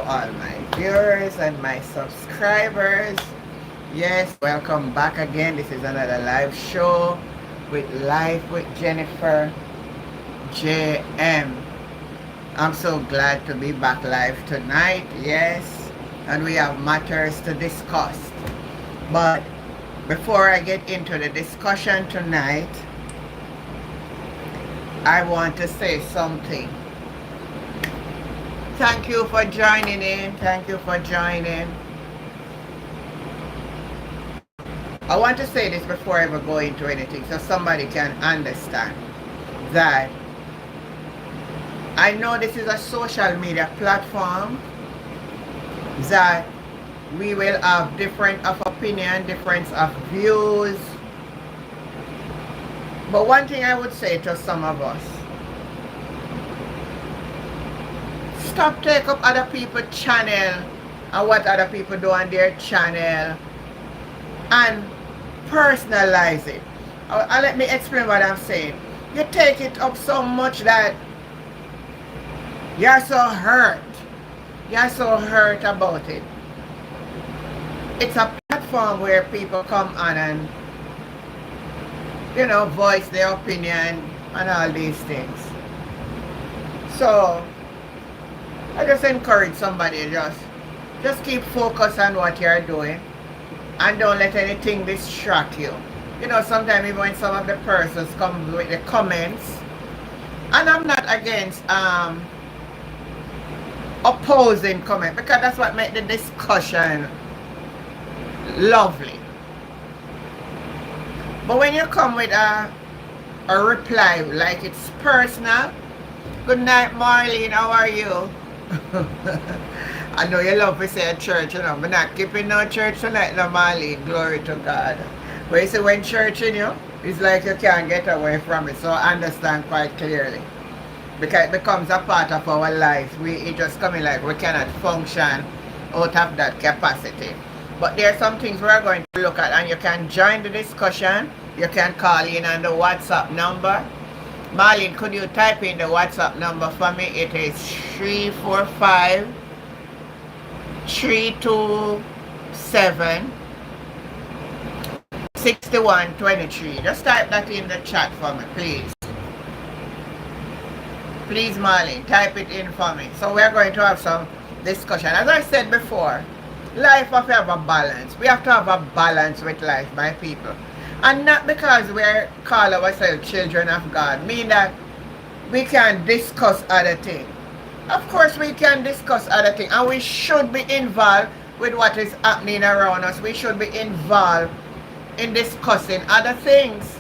all my viewers and my subscribers. Yes, welcome back again. This is another live show with Life with Jennifer JM. I'm so glad to be back live tonight. Yes, and we have matters to discuss. But before I get into the discussion tonight, I want to say something. Thank you for joining in. Thank you for joining. I want to say this before I ever go into anything so somebody can understand that I know this is a social media platform that we will have different of opinion, difference of views. But one thing I would say to some of us, stop take up other people's channel and what other people do on their channel and personalize it. And let me explain what I'm saying. You take it up so much that you're so hurt. You're so hurt about it. It's a platform where people come on and, you know, voice their opinion and all these things. So I just encourage somebody just keep focused on what you're doing and don't let anything distract you. You know, sometimes even when some of the persons come with the comments, and I'm not against opposing comment, because that's what makes the discussion lovely. But when you come with a reply like it's personal, good night Marlene, how are you? I know you love to say a church, you know, but not keeping no church tonight, no Marlene, glory to God. But you see, when church in you, it's like you can't get away from it, so I understand quite clearly. Because it becomes a part of our life. It just coming like we cannot function out of that capacity. But there are some things we're going to look at, and you can join the discussion. You can call in on the WhatsApp number. Marlene, could you type in the WhatsApp number for me? It is 345 327 6123. Just type that in the chat for me, please. Please, Marlene, type it in for me. So we're going to have some discussion. As I said before, life have to have a balance. We have to have a balance with life, my people. And not because we call ourselves children of God, mean that we can discuss other things. Of course we can discuss other things, and we should be involved with what is happening around us. We should be involved in discussing other things.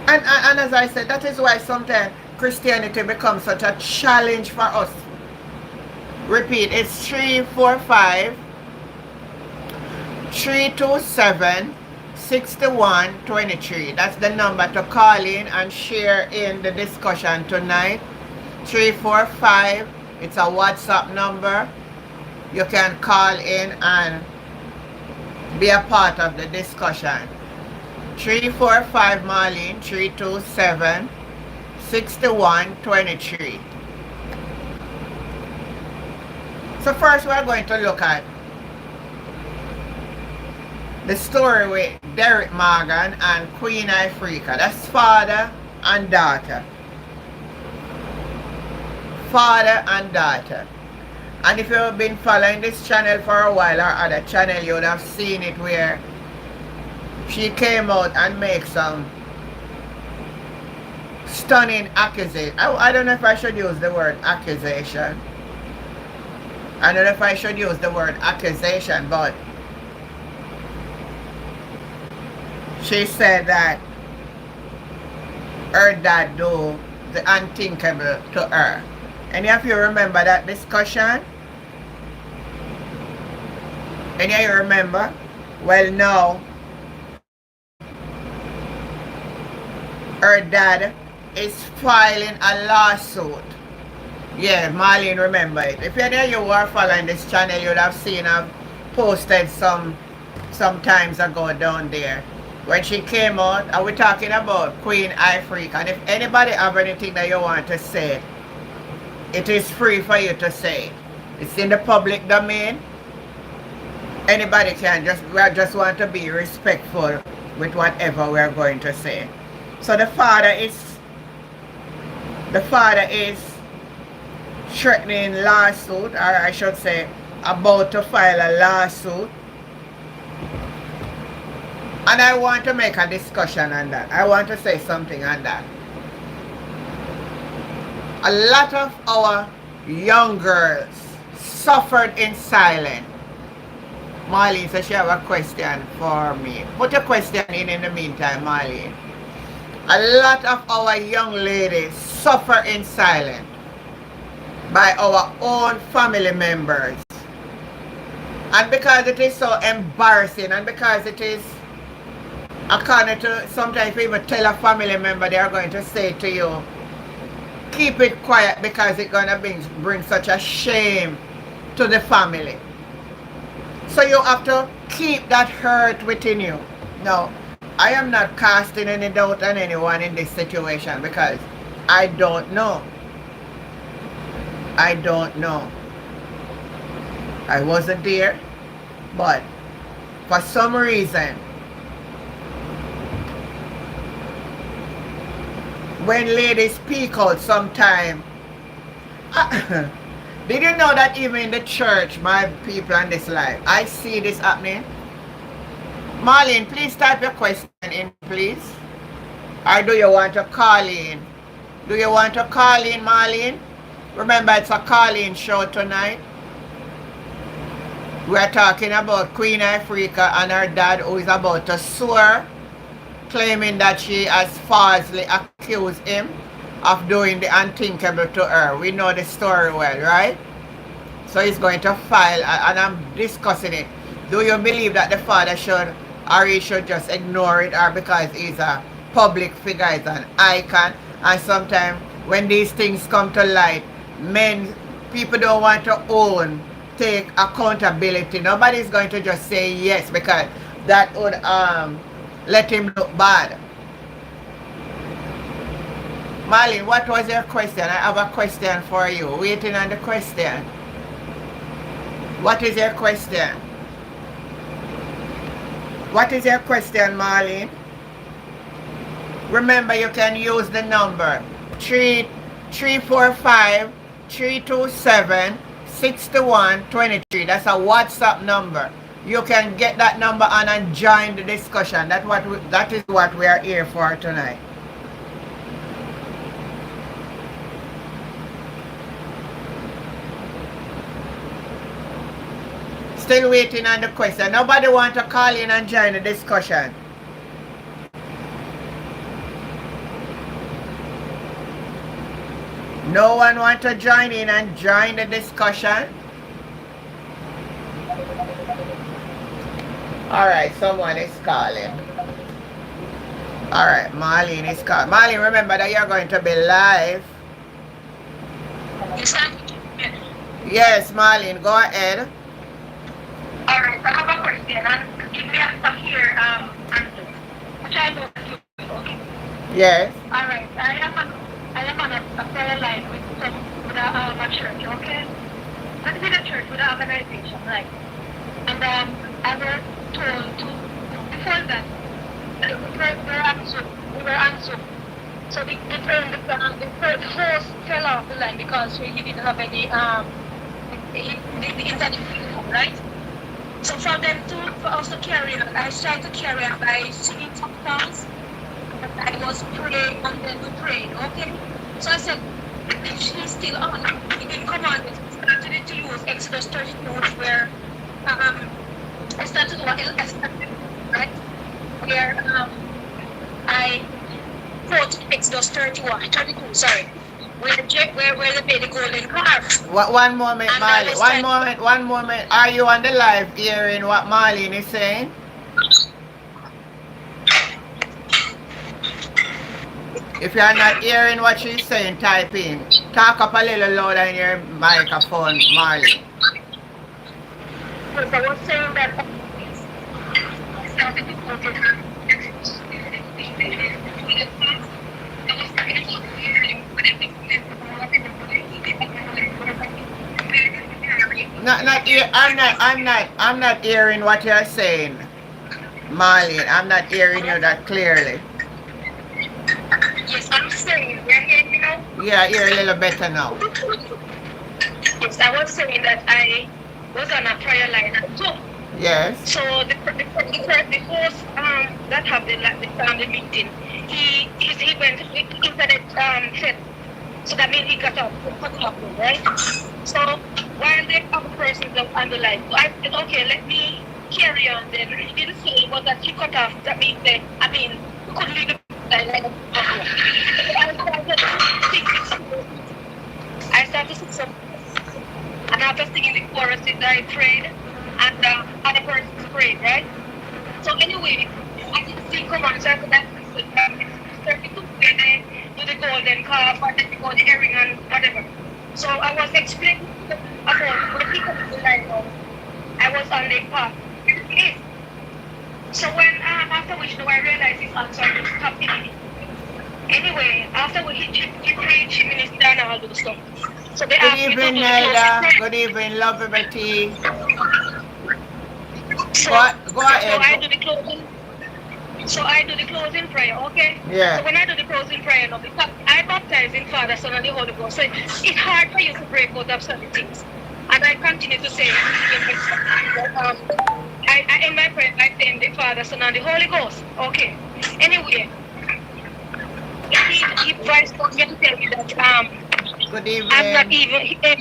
And as I said, that is why sometimes Christianity becomes such a challenge for us. Repeat, it's 345 327 6123. That's the number to call in and share in the discussion tonight. 345, it's a WhatsApp number. You can call in and be a part of the discussion. 345 Marlene 327 6123. So first we're going to look at the story with Derrick Morgan and Queen Ifrica. That's father and daughter. Father and daughter. And if you've been following this channel for a while or other channel, you would have seen it where she came out and made some stunning accusation. I don't know if I should use the word accusation. I don't know if I should use the word accusation, but she said that her dad do the unthinkable to her. Any of you remember that discussion? Any of you remember? Well, now her dad is filing a lawsuit. Yeah, Marlene remember it. If any of you were following this channel, you would have seen I've posted some times ago down there. When she came out, and we're talking about Queen Ifrica. And if anybody have anything that you want to say, it is free for you to say. It's in the public domain. Anybody can we just want to be respectful with whatever we're going to say. So the father is threatening lawsuit, or I should say about to file a lawsuit. And I want to make a discussion on that. I want to say something on that. A lot of our young girls suffered in silence. Marlene says she have a question for me. Put a question in the meantime, Marlene. A lot of our young ladies suffer in silence by our own family members. And because it is so embarrassing, and because it is, according to, sometimes if you even tell a family member, they are going to say to you, keep it quiet because it's going to bring such a shame to the family. So you have to keep that hurt within you. No, I am not casting any doubt on anyone in this situation because I don't know. I don't know. I wasn't there, but for some reason, when ladies speak out sometime, did you know that even in the church, my people on this live, I see this happening? Marlene, please type your question in, please. Or do you want to call in? Do you want to call in, Marlene? Remember, it's a call-in show tonight. We are talking about Queen Ifrica and her dad, who is about to sue her, claiming that she has falsely accused him of doing the unthinkable to her. We know the story well, right? So he's going to file, and I'm discussing it. Do you believe that the father should, or he should just ignore it, or because he's a public figure, he's an icon, and sometimes when these things come to light, people don't want to take accountability. Nobody's going to just say yes because that would let him look bad. Marlene, what was your question? I have a question for you. Waiting on the question. What is your question? What is your question, Marlene? Remember, you can use the number 345-327-6123. That's a WhatsApp number. You can get that number on and join the discussion. That is what we are here for tonight. Still waiting on the question. Nobody want to call in and join the discussion. No one want to join in and join the discussion? Alright, someone is calling. Alright, Marlene is calling. Marlene, remember that you're going to be live. Yes, Marlene, go ahead. Alright, I have a question. And if we have to hear answers, which I know that you will, okay? Yes. Alright, I am on a prayer line with a church, okay? Not with a church, with an organization, right? And I was told to, before that, we were answered. So the host fell off the line because he didn't have any, the internet, right? So for us to carry on, I tried to carry on by singing some songs. I was praying and then we prayed, okay? So I said, if she's still on, we can come on. I started to use Exodus 32 where I started right? Where I quoted Exodus 32, sorry. Where the baby golden calf. One moment, Marlene. One moment. Are you on the live hearing what Marlene is saying? If you are not hearing what she's saying, type in. Talk up a little louder in your microphone, Marlene. I was saying that I'm not hearing what you're saying, Marlene. I'm not hearing you that clearly. Yes, I'm saying, you're hearing me now? Yeah, I hear a little better now. Yes, I was saying that I was on a prayer line at 2. Yes. So the host that have the family meeting, he went to the internet set. So that means he cut off, right? So while the other persons on the line, so I said, okay, let me carry on then. He didn't say it was that he cut off. That means that, I mean, we couldn't leave the line. I started to sing some, and after singing the choruses, I prayed, and other persons prayed, right? So anyway, I didn't see come on, so I could it's 32 where they do the golden calf, or then they go the herring and whatever. So I was explaining about when people in the line now, I was on the path. So when after which now I realized it's also happening. Anyway, after he preached, he ministered and all those stuff. So they Good asked me to evening, do the Nelda. closing Good evening, lovable tea. So, Go so I ahead. do the closing. So I do the closing prayer, okay? Yeah. So when I do the closing prayer, now, because I baptize in Father, Son, and the Holy Ghost, so it's hard for you to break out of certain things. And I continue to say, I in my prayer, I say in the Father, Son, and the Holy Ghost. Okay. Anyway, he advised me to tell me that Good I'm not evening. even.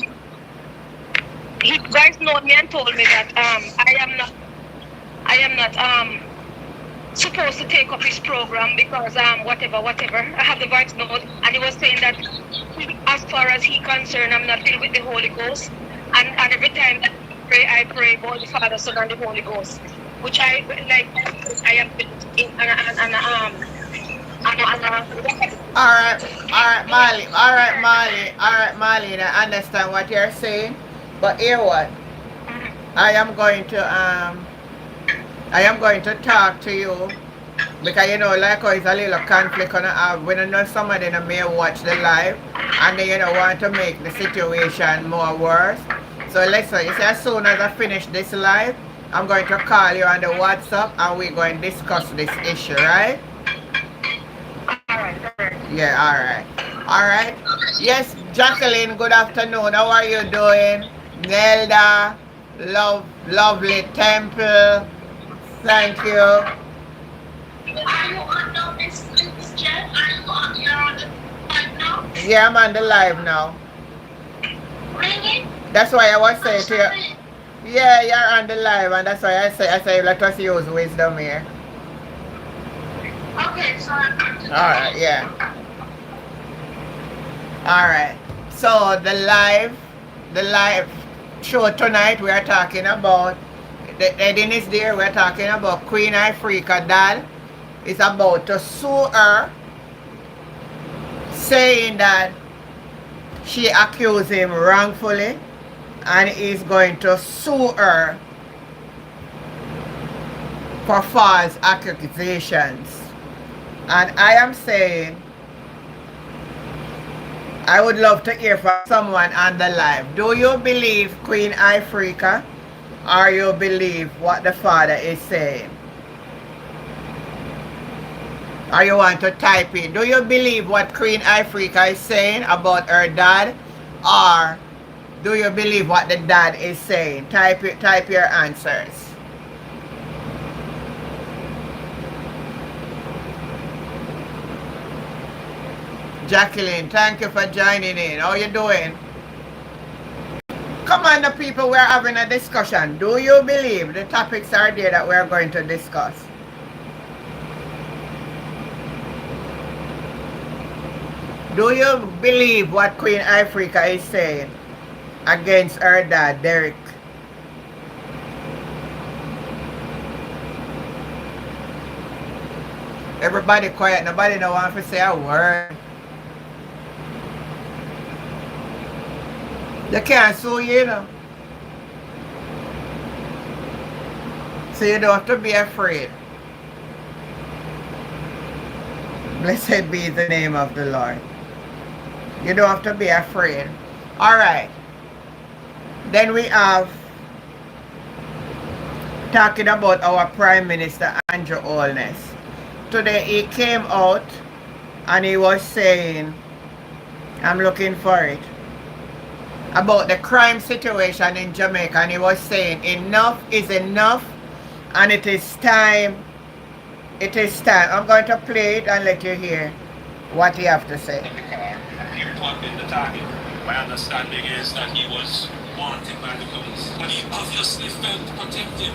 He advised me and told me that I am not supposed to take up his program because whatever. I have the voice note, and he was saying that as far as he concerned, I'm not filled with the Holy Ghost, and every time that I pray about the Father, Son, and the Holy Ghost, which I like. I am filled in All right, Marlene. I understand what you're saying, but hear what? I am going to talk to you because you know, like how it's a little conflict on have when you know somebody may watch the live and they want to make the situation more worse. So listen, you see, as soon as I finish this live, I'm going to call you on the WhatsApp and we're going to discuss this issue, right? Yeah, all right. Yes, Jacqueline, good afternoon. How are you doing? Nelda, lovely temple. Thank you. Are you on now, Miss Jen? You're on the live now? Yeah, I'm on the live now. Really? That's why I was saying to you. Yeah, you're on the live, and that's why I say let us use wisdom here. Okay, so I'm All right, yeah. All right. So the live show tonight we are talking about the heading is there. We're talking about Queen Ifrica dad is about to sue her, saying that she accused him wrongfully and is going to sue her for false accusations. And I am saying I would love to hear from someone on the live. Do you believe Queen Ifrica or you believe what the father is saying? Or you want to type it? Do you believe what Queen Ifrica is saying about her dad? Or do you believe what the dad is saying? Type your answers. Jacqueline, thank you for joining in. How you doing? Come on, the people, we're having a discussion. Do you believe the topics are there that we're going to discuss? Do you believe what Queen Ifrica is saying against her dad, Derrick? Everybody quiet. Nobody don't want to say a word. They can't sue you, you know. So you don't have to be afraid. Blessed be the name of the Lord. You don't have to be afraid. Alright. Then we have talking about our Prime Minister Andrew Holiness. Today he came out and he was saying, I'm looking for it, about the crime situation in Jamaica, and he was saying enough is enough and it is time. It is time. I'm going to play it and let you hear what he have to say. He reported the target. My understanding is that he was wanted by the police, but he obviously felt protected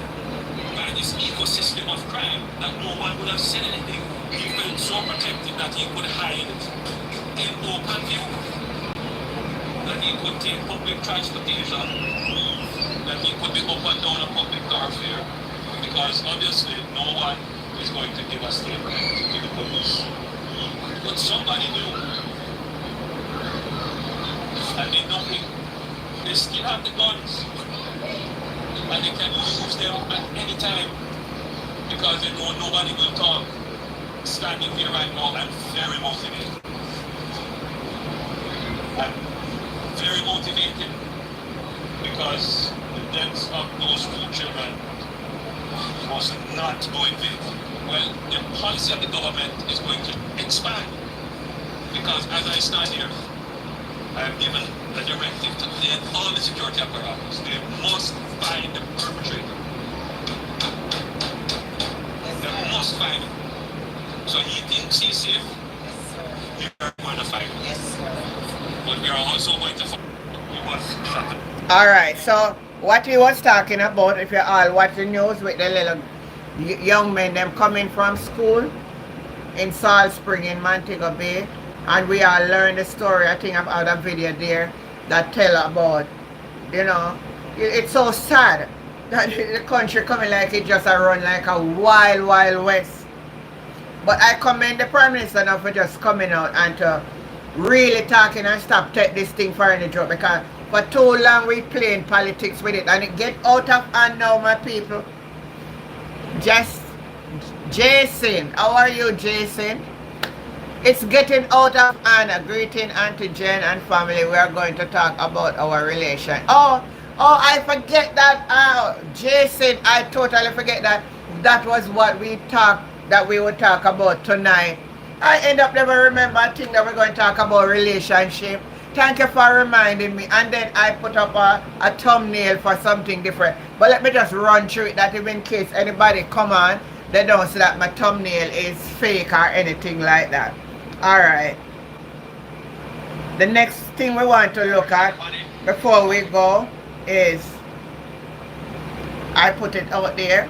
by this ecosystem of crime that no one would have said anything. He felt so protected that he could hide in open view, that he could take public transportation, that he could be up and down a public thoroughfare, because obviously no one is going to give a statement to the police. But somebody knew, and they know him. They still have the guns, and they can use them at any time, because they know nobody will talk. Standing here right now, I'm very motivated. I'm very motivated because the deaths of those two children was not going to, well, the policy of the government is going to expand, because as I stand here, I have given a directive to all the security apparatus. They must find the perpetrator. They must find him. So he thinks he's safe. We are going to fight him. But we are also going to fight him. We must shut him. Alright, so what he was talking about, if you all watch the news with the little young men them coming from school in Salt Spring in Montego Bay, and we all learned the story. I think I've had a video there that tell about, you know, it's so sad that the country coming like it just a run like a wild, wild west. But I commend the Prime Minister now for just coming out and to really talking and stop take this thing for any joke, because for too long we playing politics with it and it get out of hand now, my people. Just Jason, how are you, Jason? It's getting out of hand. A greeting Auntie Jen and family. We are going to talk about our relation. Oh, I forget that. Jason, I totally forget that. That was what we talked, that we would talk about tonight. I end up never remember a thing that we're going to talk about relationship. Thank you for reminding me. And then I put up a thumbnail for something different. But let me just run through it, that even in case anybody come on, they don't see that my thumbnail is fake or anything like that. Alright. The next thing we want to look at before we go is, I put it out there,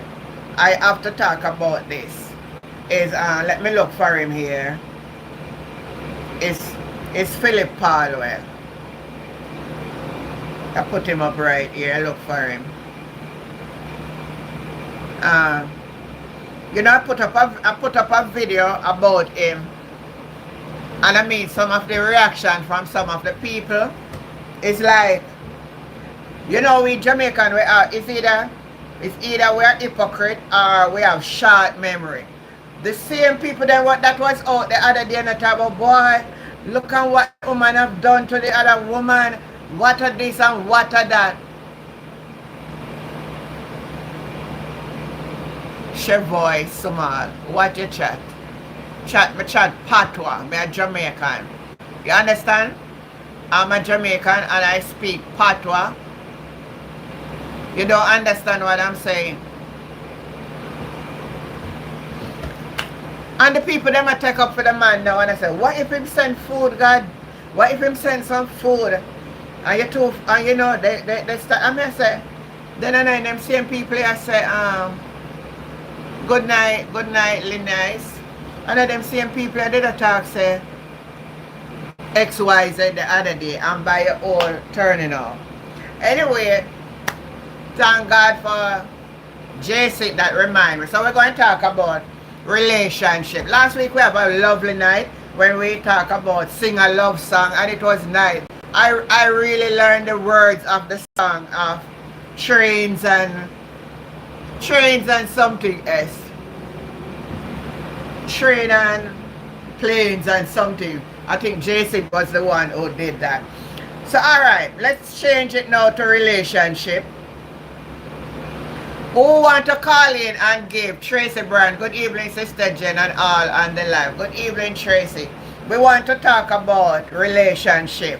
I have to talk about this. Let me look for him here. It's Phillip Paulwell. I put him up right here. Look for him. You know, I put up a video about him, and I mean some of the reaction from some of the people is like, you know, we Jamaican, we are, it's either we are hypocrite or we have short memory. The same people that was out the other day and I talk about, boy, look at what woman have done to the other woman, what are this and what are that. Chevoy Sumal, what you chat? Me chat patois, me a Jamaican. You understand? I'm a Jamaican and I speak patois. You don't understand what I'm saying? And the people them I take up for the man now and I say, what if him send food, God? What if him send some food? And you too, and you know, they start, and I say, then I them same people I say, good night, Linnice. And then them same people I did a talk say XYZ the other day and by your all turning off. Anyway, thank God for Jason that remind me. So we're going to talk about relationship. Last week we have a lovely night when we talk about sing a love song, and it was nice. I really learned the words of the song of trains and something else. Train and planes and something. I think Jason was the one who did that. So alright, let's change it now to relationship. Who want to call in and give? Tracy Brand. Good evening, Sister Jen and all on the live. Good evening, Tracy. We want to talk about relationship.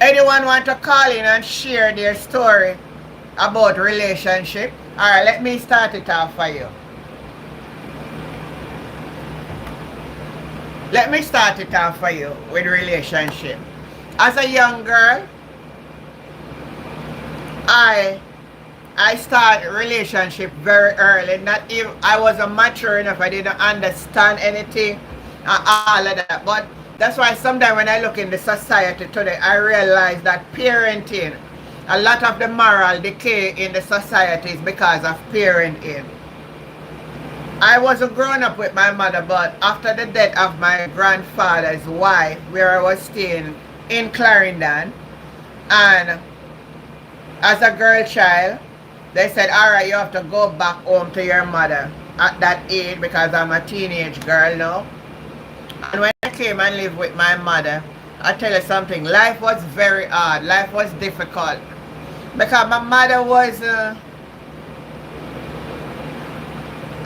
Anyone want to call in and share their story about relationship? Alright, let me start it off for you. Let me start it off for you with relationship. As a young girl, I started relationship very early. Not even I wasn't mature enough. I didn't understand anything and all of that. But that's why sometimes when I look in the society today, I realize that parenting, a lot of the moral decay in the society is because of parenting. I wasn't growing up with my mother, but after the death of my grandfather's wife, where I was staying in Clarendon, and as a girl child, they said, alright, you have to go back home to your mother at that age because I'm a teenage girl now. And when I came and lived with my mother, I tell you something, life was very hard, life was difficult. Because my mother was,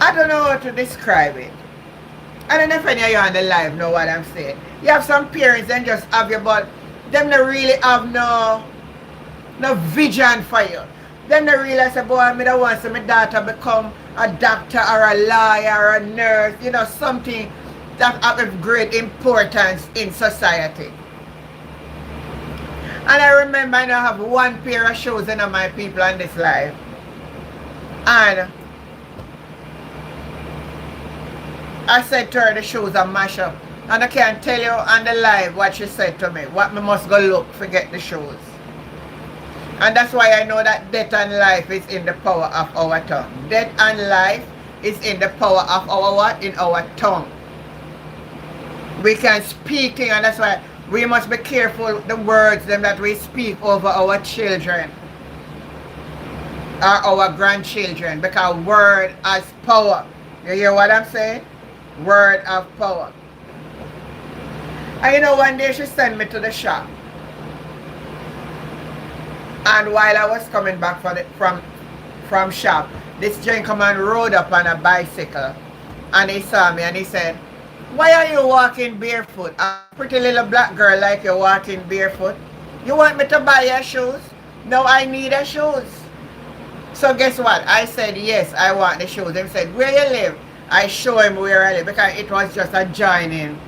I don't know how to describe it. I don't know if any of you on the live know what I'm saying. You have some parents and just have you, but them don't really have no vision for you. Then they realize, boy, I don't want to see my daughter become a doctor or a lawyer or a nurse, you know, something that have great importance in society. And I remember I have one pair of shoes in my people on this life. And I said to her the shoes are mash up. And I can't tell you on the live what she said to me. What me must go look to get the shoes. And that's why I know that death and life is in the power of our tongue. Death and life is in the power of our what? In our tongue. We can speak things, and that's why we must be careful the words them that we speak over our children or our grandchildren, because word has power. You hear what I'm saying? Word of power. And you know, one day she sent me to the shop. And while I was coming back from shop, this gentleman rode up on a bicycle. And he saw me and he said, why are you walking barefoot? A pretty little black girl like you walking barefoot. You want me to buy your shoes? No, I need your shoes. So guess what? I said, yes, I want the shoes. He said, where you live? I show him where I live because it was just a joining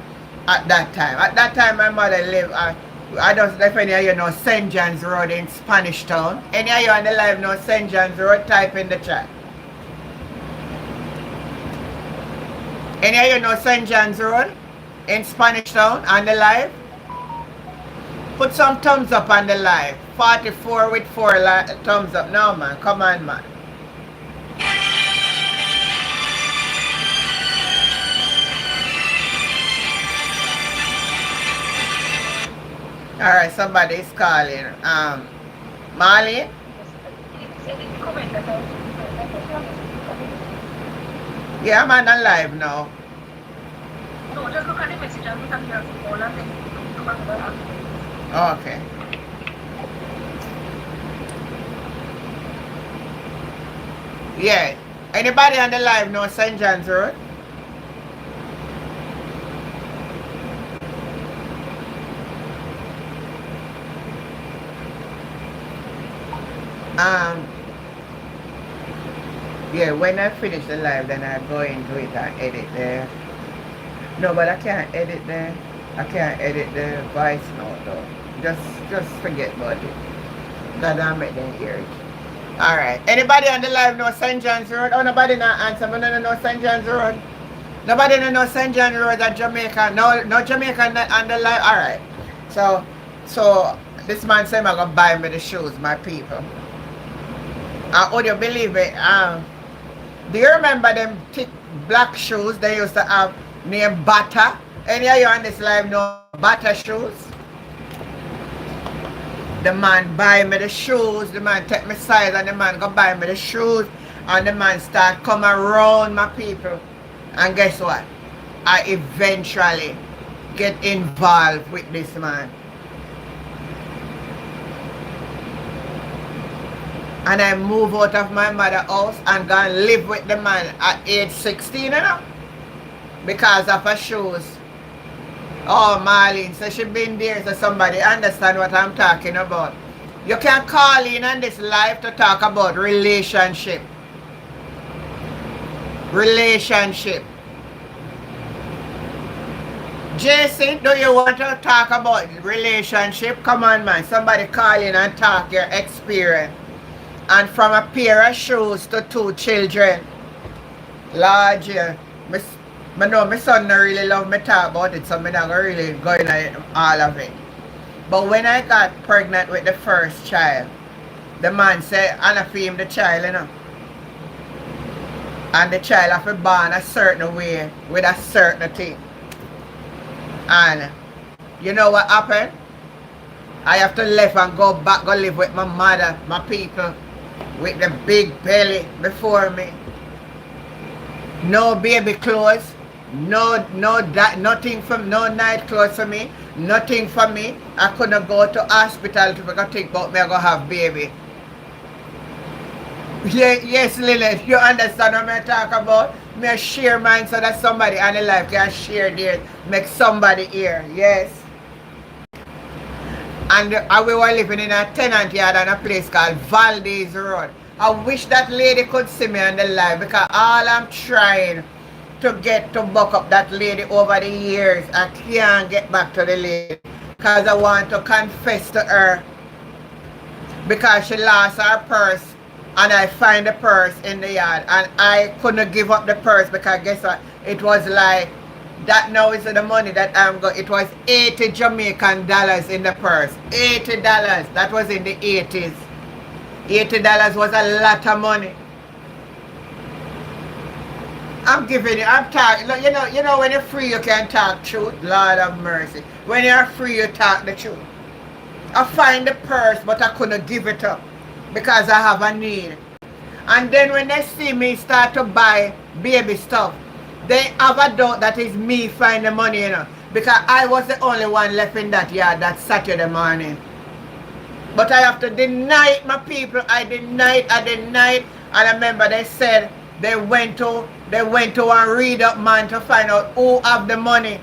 at that time. At that time, my mother lived at, I don't know if any of you know St. John's Road in Spanish Town. Any of you on the live know St. John's Road? Type in the chat. Any of you know St. John's Road in Spanish Town on the live? Put some thumbs up on the live. 44 with 4 thumbs up. No, man. Come on, man. Alright, somebody's calling. Marley? Yeah, I'm on the live now. No, just look at the message and look at your phone and then come back to the app. Okay. Yeah. Anybody on the live know St. John's Road? Yeah, when I finish the live, then I go into it and edit there. No, but I can't edit there. I can't edit the voice note though. Just forget about it. God damn it, then hear it. Alright. Anybody on the live know St. John's Road? Oh, nobody not answer. But no know St. John's Road. Nobody know St. John's Road at Jamaica. No Jamaica on the live. Alright. So this man said I'm gonna buy me the shoes, my people. Would you believe it? Do you remember them thick black shoes they used to have named Bata? Any of you on this live know Bata shoes? The man buy me the shoes, the man take me size and the man go buy me the shoes and the man start come around my people. And guess what? I eventually get involved with this man. And I move out of my mother's house and go and live with the man at age 16, you know, because of her shoes. Oh, Marlene, so she been there, so somebody understand what I'm talking about. You can call in on this live to talk about relationship. Relationship. Jason, do you want to talk about relationship? Come on, man. Somebody call in and talk your experience. And from a pair of shoes to 2 children. Lord, yeah. I know my son don't really love me talk about it, so I'm not really going into all of it. But when I got pregnant with the first child, the man said, Anna feed the child, you know. And the child have to be born a certain way with a certain thing. And you know what happened? I have to leave and go back, go live with my mother, my people, with the big belly before me. No baby clothes, nothing from, no night clothes for me, nothing for me. I couldn't go to hospital to think about me, I go have baby. Yeah, yes, Lilith, you understand what I talk about? Me share mine so that somebody on the life can share theirs, make somebody hear, yes. And we were living in a tenant yard on a place called Valdez Road. I wish that lady could see me on the live, because all I'm trying to get to buck up that lady over the years, I can't get back to the lady because I want to confess to her, because she lost her purse and I find the purse in the yard and I couldn't give up the purse, because guess what, it was like that. Now is the money that I'm going. It was 80 Jamaican dollars in the purse. $80. That was in the 80s. $80 was a lot of money. I'm giving you, I'm talking, you know when you're free you can talk truth. Lord have mercy. When you're free you talk the truth. I find the purse but I couldn't give it up because I have a need. And then when they see me start to buy baby stuff, they have a doubt that it's me find the money, you know, because I was the only one left in that yard that Saturday morning. But I have to deny it, my people. I deny it. And I remember they said they went to a read-up man to find out who have the money.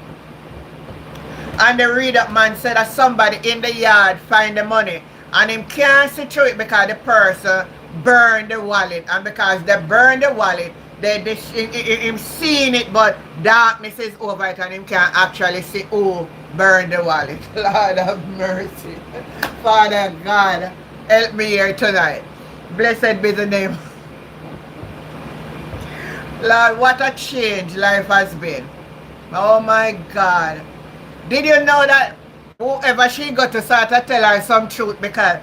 And the read-up man said that somebody in the yard find the money. And him can't see through it because the person burned the wallet. And because they burned the wallet, him seeing it, but darkness is over it and him can't actually see who burned the wallet. Lord have mercy. Father God, help me here tonight. Blessed be the name. Lord, what a change life has been. Oh my God. Did you know that whoever she got to start to tell her some truth, because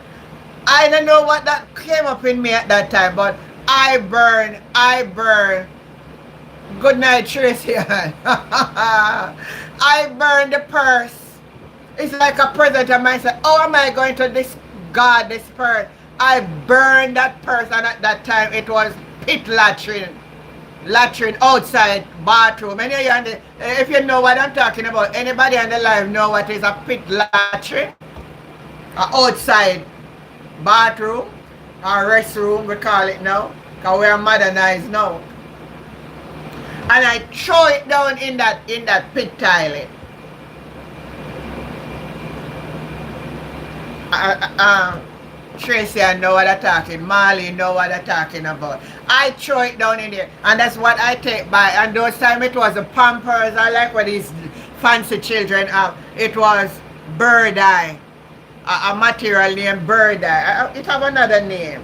I don't know what that came up in me at that time, but I burn. Good night, Tracy. I burn the purse. It's like a present of mine. Oh, am I going to discard this purse? I burned that purse, and at that time it was pit latrine outside bathroom. If you know what I'm talking about, anybody on the live know what is a pit latrine? Outside bathroom or restroom, we call it now, because we are modernized now. And I throw it down in that pit toilet. Tracy, I know what I'm talking. Marley know what I'm talking about. I throw it down in there, and that's what I take by. And those time it was the Pampers. I like what these fancy children have. It was bird eye. A material named bird eye. It have another name.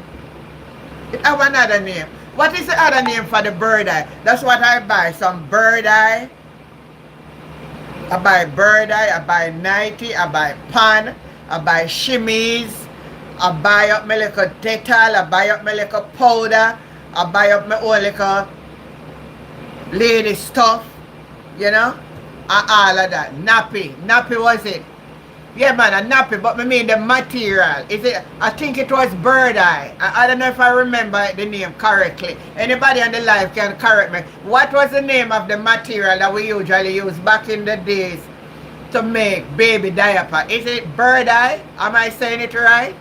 What is the other name for the bird eye? That's what I buy. Some bird eye. I buy bird eye. I buy nighty. I buy pan. I buy shimmies. I buy up my little Dettol. I buy up my little powder. I buy up my own little lady stuff. You know? And all of that. Nappy. Nappy was it? Yeah, man, a nappy, but I mean the material. I think it was bird eye. I don't know if I remember the name correctly. Anybody on the live can correct me. What was the name of the material that we usually use back in the days to make baby diaper. Is it Bird Eye? Am I saying it right?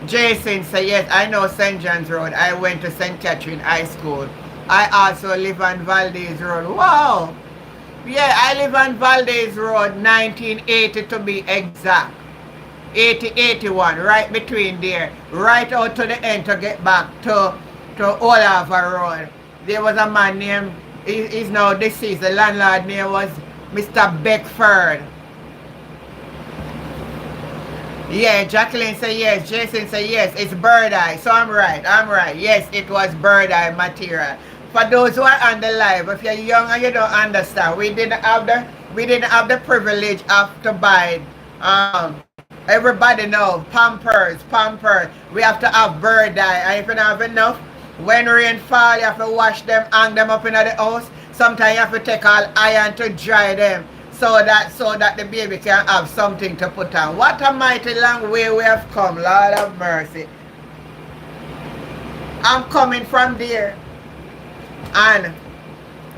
Jason say yes, I know St. John's Road. I went to St. Catherine High School. I also live on Valdez Road. Wow. Yeah, I live on Valdez Road, 1980 to be exact. 80-81, right between there. Right out to the end to get back to Oliver Road. There was a man named, he's now deceased. The landlord name was Mr. Beckford. Yeah, Jacqueline say yes. Jason say yes. It's Bird Eye. So I'm right. Yes, it was Bird Eye material. For those who are on the live, if you're young and you don't understand, we didn't have the privilege of to buy. Everybody know Pampers. We have to have Bird Eye. And if you don't have enough, when rain fall, you have to wash them, hang them up in the house. Sometimes you have to take all iron to dry them. So that the baby can have something to put on. What a mighty long way we have come, Lord of mercy. I'm coming from there. And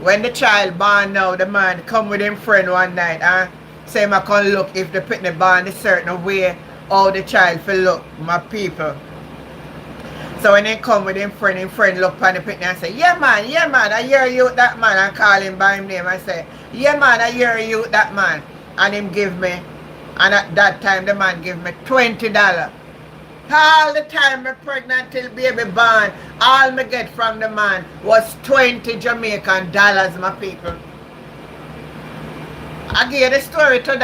when the child born now, the man come with him friend one night and say I can look if the pitney born a certain way, how the child feel look, my people. So when they come with him friend look on the pitney and say, yeah man, I hear you that man, and call him by his name and say, yeah man, I hear you that man. And him give me, and at that time the man give me $20. All the time me pregnant till baby born, all me get from the man was 20 Jamaican dollars, my people. I give the story to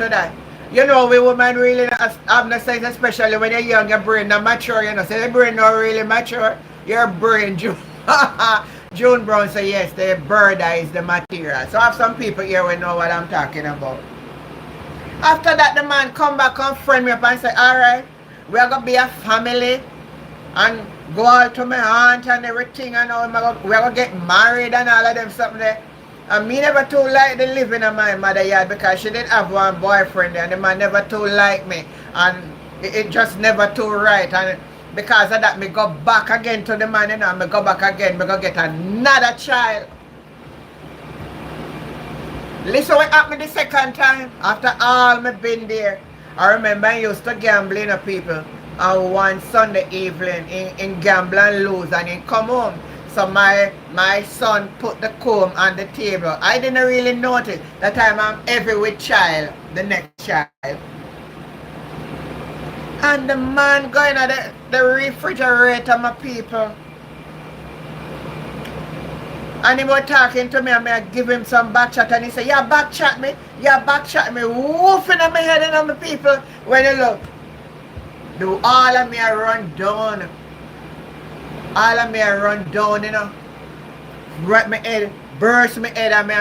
that. You know, we women really have no sense, especially when you're young, your brain not mature, you know. So the brain not really mature, your brain, June Brown say yes, the Bird Eye is the material. So I have some people here who know what I'm talking about. After that, the man come back and friend me up and say, alright, we are going to be a family and go out to my aunt and everything and all. We are going to get married and all of them something there. And me never too like the living in my mother yard because she did have one boyfriend and the man never too like me. And it just never too right. And because of that, me go back again to the man, you know, and me go back again, me go get another child. Listen what happened the second time. After all me been there, I remember I used to gamble, you know, people. And one Sunday evening, in gamble and lose, and he come home. So my son put the comb on the table. I didn't really notice. That time I'm every with child, the next child. And the man going at the refrigerator, my people. And he was talking to me and I give him some back chat and he said, yeah, back chat me, woofing on my head and on my people. When you look, do all of me I run down. All of me I run down, you know. Wreck my head, burst my head and me,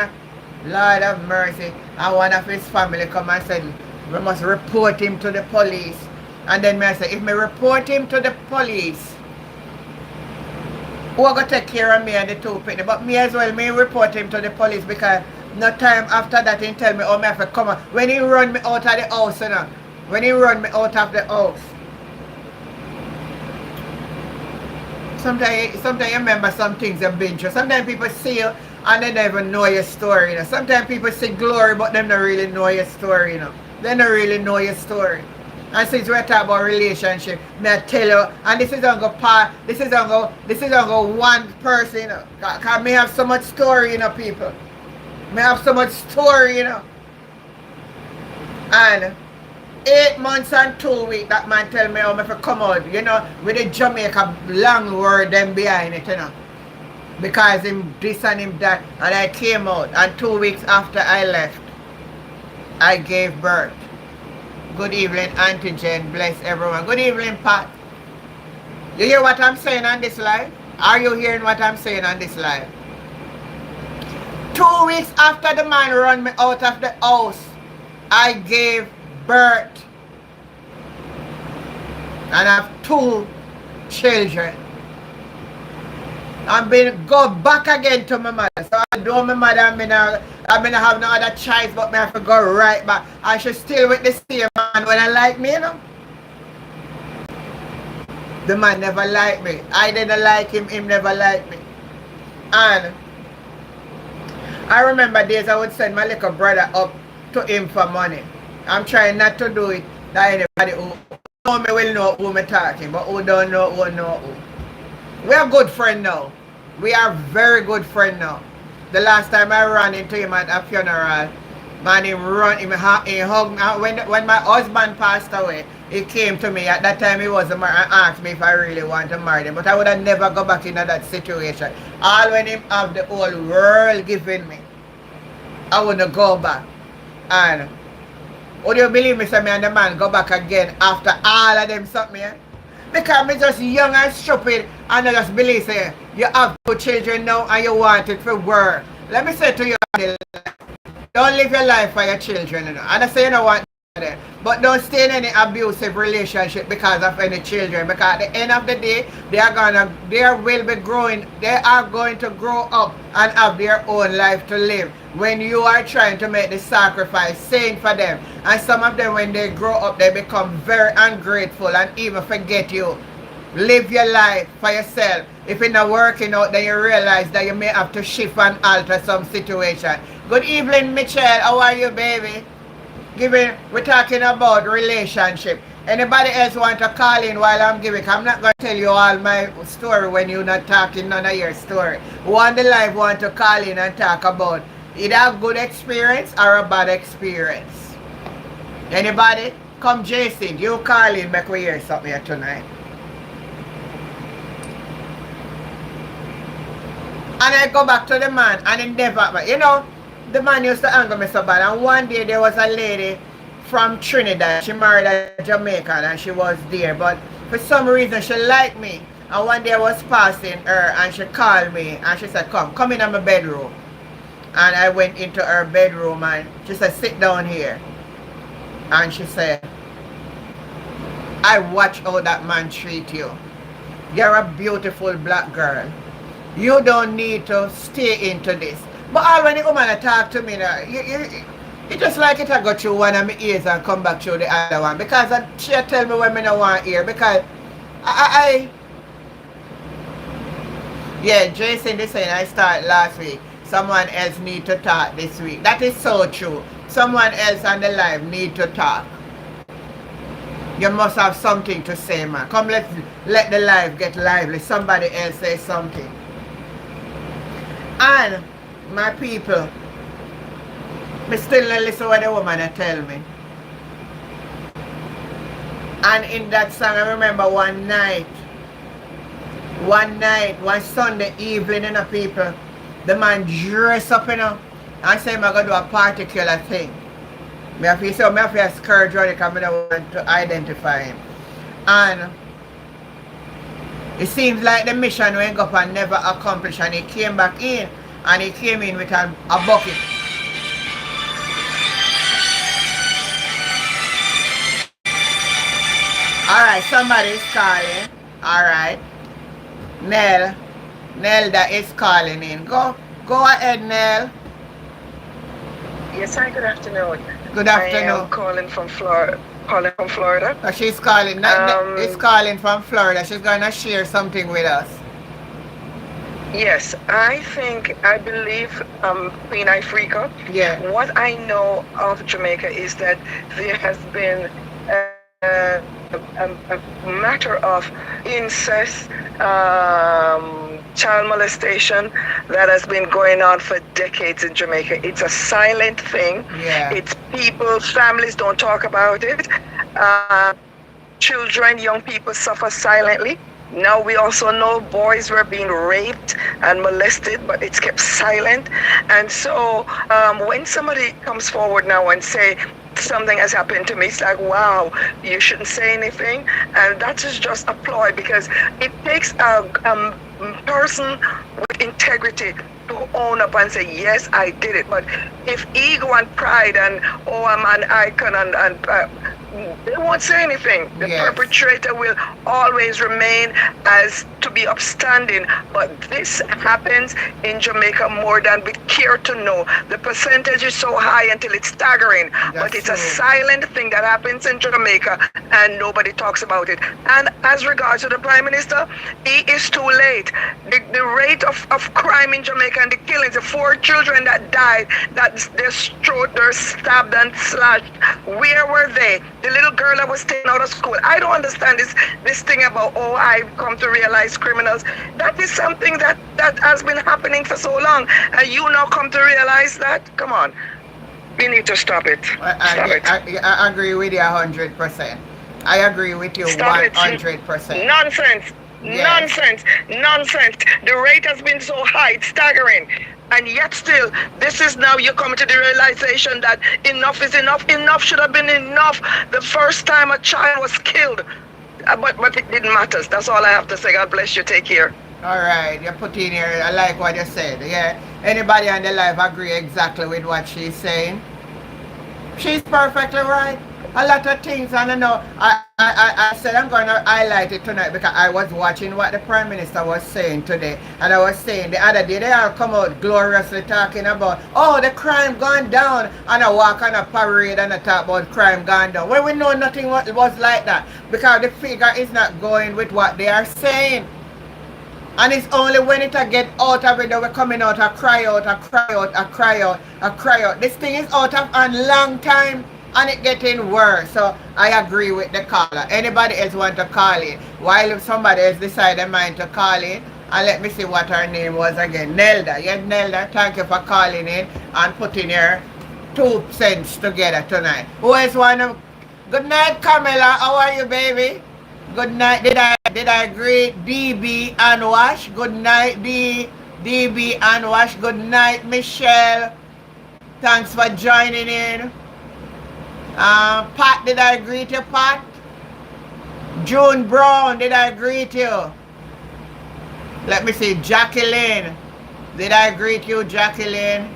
Lord have mercy. And one of his family come and said, we must report him to the police. And then me I say, if me report him to the police, who are going to take care of me and the two people? But me as well, me report him to the police because no time after that he tell me, oh, me have to come out. When he run me out of the house, you know. When he run me out of the house. Sometimes you remember some things you've been through. Sometimes people see you and they never know your story, you know. Sometimes people see glory but they don't really know your story, you know. They don't really know your story. And since we're talking about relationship, may I tell you, and this is on go one person, you know. Cause me have so much story, you know, people. Me have so much story, you know. And 8 months and 2 weeks, that man tell me how me to come out, you know, with the Jamaica long word them behind it, you know. Because him this and him that, and I came out, and 2 weeks after I left, I gave birth. Good evening, Auntie Jen. Bless everyone. Good evening, Pat. You hear what I'm saying on this live? Are you hearing what I'm saying on this live? 2 weeks after the man run me out of the house, I gave birth. And I have 2 children. I'm going to go back again to my mother. So I know my mother, I'm going to have no other choice but me have to go right back. I should still with the same man when I like me, you know. The man never liked me. I didn't like him, him never liked me. And I remember days I would send my little brother up to him for money. I'm trying not to do it that anybody who know me will know who me talking, but who don't know who know who. We are good friend now. We are very good friend now. The last time I ran into him at a funeral, man, he hugged me. When my husband passed away, he came to me. At that time, he wasn't married and asked me if I really want to marry him. But I would have never go back into that situation. All when him have the whole world given me, I wouldn't go back. And would you believe me, say me and the man go back again after all of them something, yeah? Because me just young and stupid and I just believe say you have 2 children now and you want it for work. Let me say to you, don't live your life for your children, you know. And I say you don't want them, but don't stay in any abusive relationship because of any children. Because at the end of the day, they will be growing. They are going to grow up and have their own life to live. When you are trying to make the sacrifice, saying for them, and some of them when they grow up, they become very ungrateful and even forget you. Live your life for yourself. If it's not working out, then you realize that you may have to shift and alter some situation. Good evening, Michelle. How are you, baby? We're talking about relationship. Anybody else want to call in while I'm giving? I'm not going to tell you all my story when you're not talking none of your story. Who on the live want to call in and talk about either a good experience or a bad experience? Anybody? Come, Jason. You call in, make we hear something here tonight. And I go back to the man, and it never, you know, the man used to anger me so bad. And one day there was a lady from Trinidad. She married a Jamaican and she was there. But for some reason she liked me. And one day I was passing her and she called me and she said, come in my bedroom. And I went into her bedroom and she said, sit down here. And she said, I watch how that man treat you. You're a beautiful black girl. You don't need to stay into this. But all when the woman talk to me, it just like it I go through one of my ears and come back through the other one. Because she tell me when I don't want to hear. Because yeah, Jason is saying I started last week. Someone else need to talk this week. That is so true. Someone else on the live need to talk. You must have something to say, man. Come, let the live get lively. Somebody else say something. And my people, me still not listen what the woman tell me. And in that song, I remember one night, one Sunday evening, you know, people, the man dress up, you know, and say I'm going to do a particular thing. I have to scourge around because I don't want to identify him. And it seems like the mission went up and never accomplished, and he came back in and he came in with a bucket. Alright, somebody is calling. Alright. Nelda is calling in. Go ahead, Nell. Yes, hi, good afternoon. Good afternoon. I am calling from Florida. So she's calling. Is calling from Florida. She's gonna share something with us. Yes, I believe Queen Ifrica. Yeah. What I know of Jamaica is that there has been a matter of incest, child molestation that has been going on for decades in Jamaica. It's a silent thing. Yeah. It's families don't talk about it. Children, young people suffer silently. Now we also know boys were being raped and molested, but it's kept silent. And so when somebody comes forward now and say something has happened to me, it's like, wow, you shouldn't say anything. And that is just a ploy, because it takes a person with integrity to own up and say, yes, I did it. But if ego and pride and, oh, I'm an icon and they won't say anything. The Yes. perpetrator will always remain as to be upstanding. But this happens in Jamaica more than we care to know. The percentage is so high until it's staggering. But it's a silent thing that happens in Jamaica and nobody talks about it. And as regards to the Prime Minister, he is too late. The rate of crime in Jamaica and the killings, the 4 children that died, that they're stabbed and slashed, where were they? The little girl that was taken out of school. I don't understand this thing about, oh, I've come to realize criminals. That is something that has been happening for so long. And you now come to realize that? Come on. We need to stop it. I agree with you 100%. I agree with you 100%. Nonsense. Yes. Nonsense. The rate has been so high, it's staggering. And yet still, this is now you come to the realization that enough is enough. Enough should have been enough the first time a child was killed. But it didn't matter. That's all I have to say. God bless you. Take care. All right, you put in here, I like what you said. Yeah, anybody on the live agree exactly with what she's saying? She's perfectly right. A lot of things, and I know, I said I'm going to highlight it tonight because I was watching what the Prime Minister was saying today. And I was saying the other day, they all come out gloriously talking about, oh, the crime gone down. And I walk on a parade and I talk about crime gone down. Well, we know nothing was like that because the figure is not going with what they are saying. And it's only when it get out of it that we're coming out, I cry out. This thing is out of a long time. And it getting worse. So I agree with the caller. Anybody else want to call in? While if somebody else decide their mind to call in, and let me see what her name was again. Nelda. Yes, Nelda, thank you for calling in and putting your 2 cents together tonight. Who else want to? Good night, Camilla. How are you, baby? Good night. Did I greet DB and Wash? Good night, DB and Wash. Good night, Michelle. Thanks for joining in. Pat, did I greet you, Pat? June Brown, did I greet you? Let me see, Jacqueline. Did I greet you, Jacqueline?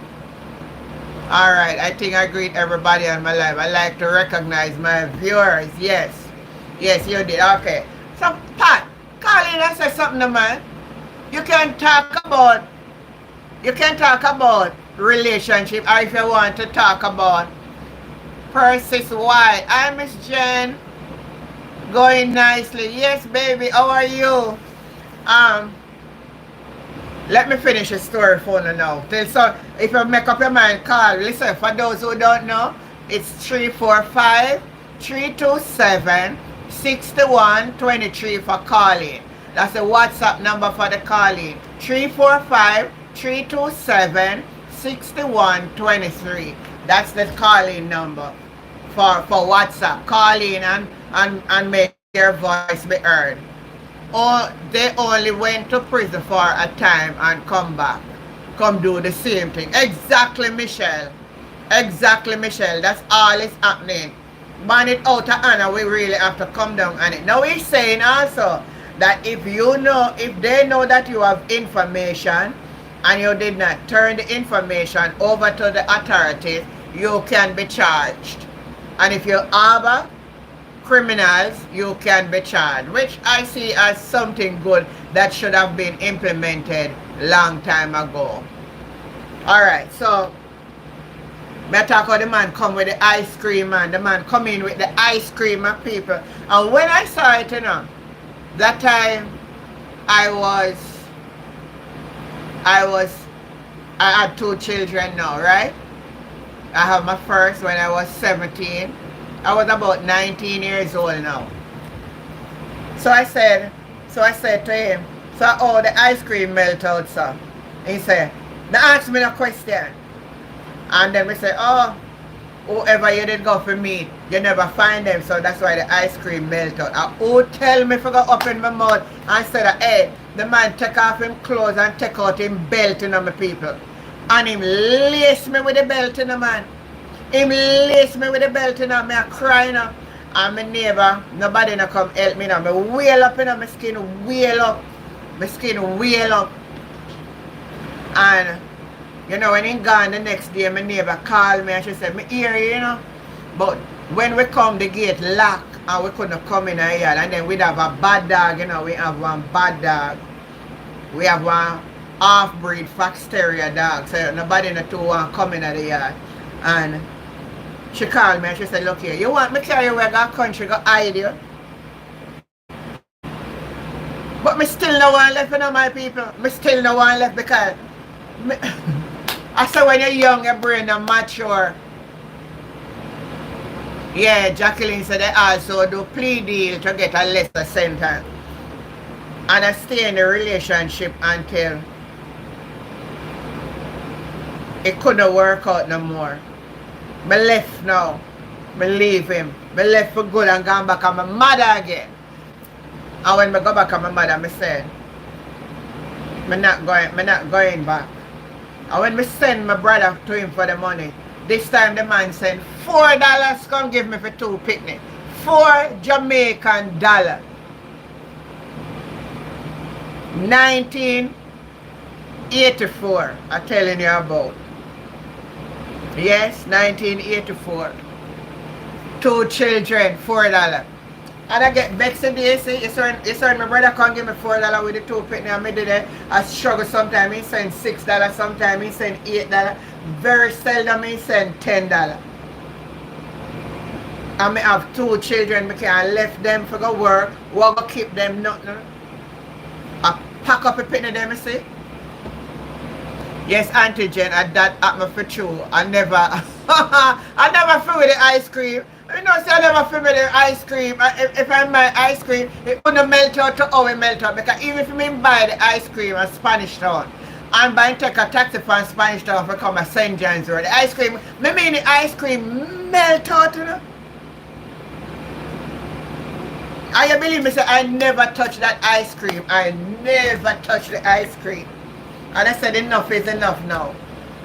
Alright, I think I greet everybody on my live. I like to recognize my viewers. Yes. Yes, you did. Okay. So, Pat, call in and say something to man. You can talk about relationship, or if you want to talk about Persis White. I Miss Jen. Going nicely. Yes, baby. How are you? Let me finish the story for you now. So if you make up your mind, call. Listen, for those who don't know, it's 345-327-6123 for calling. That's the WhatsApp number for the calling. 345-327-6123. That's the calling number for WhatsApp. Call in and make your voice be heard. Or they only went to prison for a time and come back. Come do the same thing. Exactly, Michelle. Exactly, Michelle. That's all is happening. Man it out of honor, we really have to come down on it. Now he's saying also that if they know that you have information and you did not turn the information over to the authorities, you can be charged. And if you harbor criminals, you can be charged, which I see as something good that should have been implemented long time ago. Alright, so I talk about the man come with the ice cream, man. The man come in with the ice cream and people. And when I saw it, that time I had 2 children now, right? I have my first when I was 17. I was about 19 years old now. So I said to him, so oh, the ice cream melt out, sir. He said, they asked me a question. And then we said, oh, whoever you did go for meat, you never find them, so that's why the ice cream melt out. And who tell me if I go open my mouth and said, hey, the man take off him clothes and take out him belt my people. And him lace me with the belt man. Him lace me with the belt me I cry now. And my neighbor, nobody no come help me now. Me wheel up my skin wheel up. My skin wheel up. And when he gone the next day, my neighbor called me and she said, me hear you, but When we come, the gate lock and we couldn't come in a yard. And then we'd have a bad dog, you know, we have one bad dog. We have one half-breed fox terrier dog. So nobody in the two want come in the yard. And she called me and she said, look here, you want me to carry you where go country, go hide you? But me still no one left, you know, my people. Me still no one left because me, I said when you're young, your brain is mature. Yeah, Jacqueline said they also do plea deal to get a lesser sentence. And I stay in the relationship until it couldn't work out no more. Me left now. Me leave him. Me left for good and gone back on my mother again. And when I go back on my mother, I said, I'm not going back. And when I send my brother to him for the money, this time the man sent $4 come give me for 2 picnic. 4 Jamaican dollar. 1984, I'm telling you about. Yes, 1984. 2 children, $4. And I get vexed today, see, you saw my brother can't give me $4 with the 2 picnic, and I did it. I struggle sometimes, he send $6, sometimes he send $8. Very seldom he send $10. And I have 2 children, I can't left them for go work, what go keep them nothing. I pack up a picnic them, you see. Yes, Auntie Jen, that happened for true. I never feel with the ice cream. You know, say I never feel with the ice cream. If I buy ice cream, it wouldn't melt out to how it melt out. Because even if I buy the ice cream at Spanish Town, and buy take a taxi from Spanish Town for come to St. John's Road, the ice cream, I mean the ice cream melt out, you know. And you believe me, say I never touch that ice cream. I never touch the ice cream. And I said enough is enough now.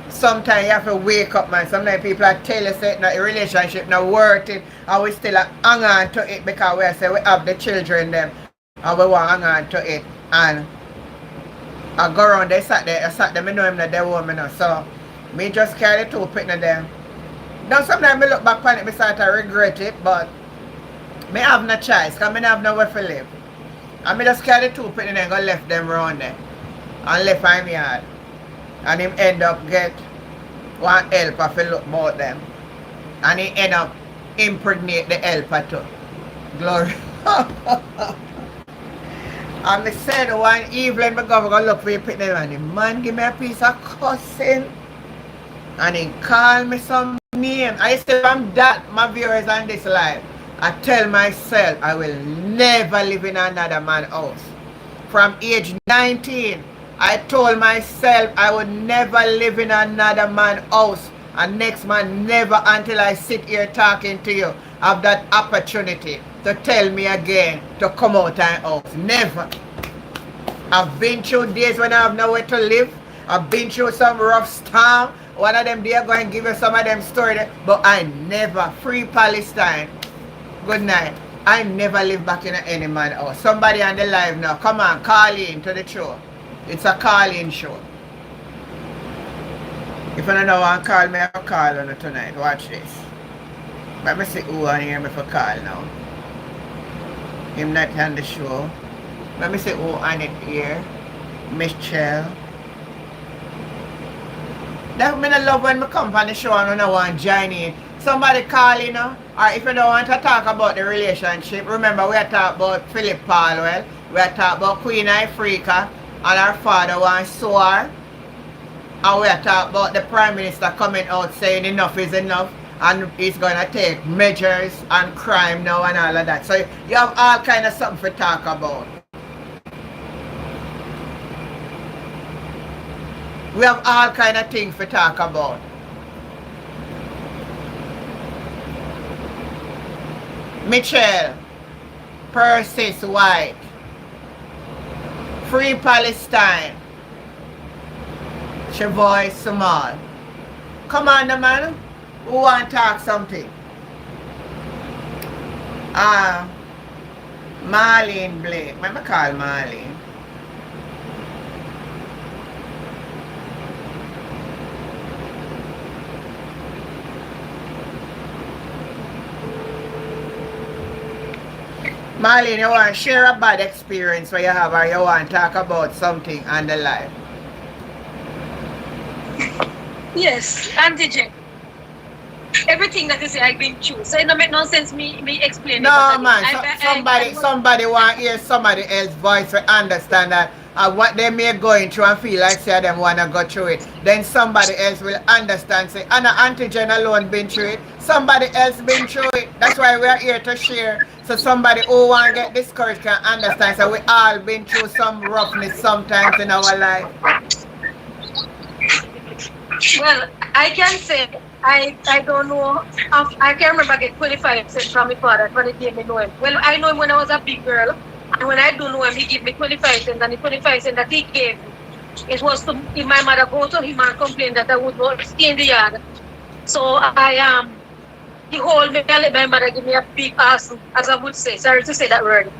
Sometimes you have to wake up, man. Sometimes people are tell you that a relationship not worth it, and we still hang on to it because we say we have the children them and we want to hang on to it. And I go around, they sat there, I know him that they want me now. So me just carry the 2 picnic them. Now sometimes I look back on it, I start to regret it, but I have no choice because I have nowhere to live. And I just carry the 2 picnic and go left them around there. And left him yard. And him end up get one helper to look about them. And he end up impregnate the helper too. Glory. And I said one evening I go look for the picnic and the man give me a piece of cussing. And he called me some name. I said from that, my viewers on this live, I tell myself I will never live in another man's house. From age 19, I told myself I would never live in another man's house. And next man, never until I sit here talking to you, have that opportunity to tell me again to come out and house. Never. I've been through days when I have nowhere to live. I've been through some rough storm. One of them they are going to give you some of them stories. But I never. Free Palestine. Good night. I never live back in any man's house. Somebody on the live now. Come on, call in to the show. It's a call-in show. If you don't know want to call me, I'll call on it tonight. Watch this. Let me see who on here me for call now. Him not on the show. Let me see who on it here. Michelle. That mean I love when I come on the show and I want to join in. Somebody call in, or if you don't want to talk about the relationship, remember we are talking about Phillip Paulwell. We are talking about Queen Ifrica. And our father wants soar. And we are talking about the Prime Minister coming out saying enough is enough. And he's going to take measures and crime now and all of that. So you have all kind of something to talk about. We have all kind of things to talk about. Michelle, Persis White, Free Palestine, Chavoy Samal. Come on, the man. Who want to talk something? Marlene Blake. Let me call Marlene. Marlene, you want to share a bad experience where you have, or you want to talk about something on the life? Yes, Auntie Jen. Everything that you say I've been through. So it don't make no sense me explain it. No, But man. I Somebody want to hear somebody else's voice to understand that what they may going through and feel like say them want to go through it. Then somebody else will understand. Say, Anna Antigen alone been through it. Somebody else been through it. That's why we are here to share. So somebody who want to get discouraged can understand. So we all been through some roughness sometimes in our life. well, I can say I don't know. I can remember getting 25 cents from my father when he gave me know him. Well, I know him when I was a big girl, and when I don't know him, he gave me 25 cents, and the 25 cents that he gave me, it was to if my mother go to him and complain that I would not stay in the yard. So he hold me and let my mother give me a big ass, as I would say. Sorry to say that word.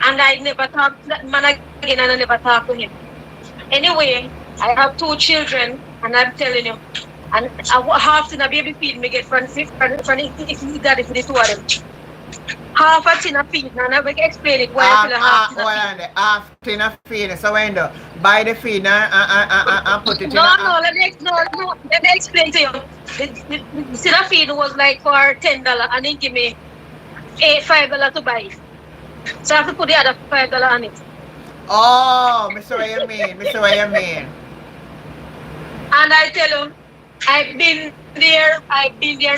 And I never talked to that man again, and I never talked to him. Anyway, I have 2 children, and I'm telling you, and half in a baby feed me get from if he got it for the 2 of them. Half a tin of feed, and I will explain it why I feel half tin of feed. So when you buy the feed and put it in let me explain to you. The tin of feed was like for $10, and he give me $5 to buy it. So I have to put the other $5 on it. Oh, Mr. What you mean? And I tell you, I've been there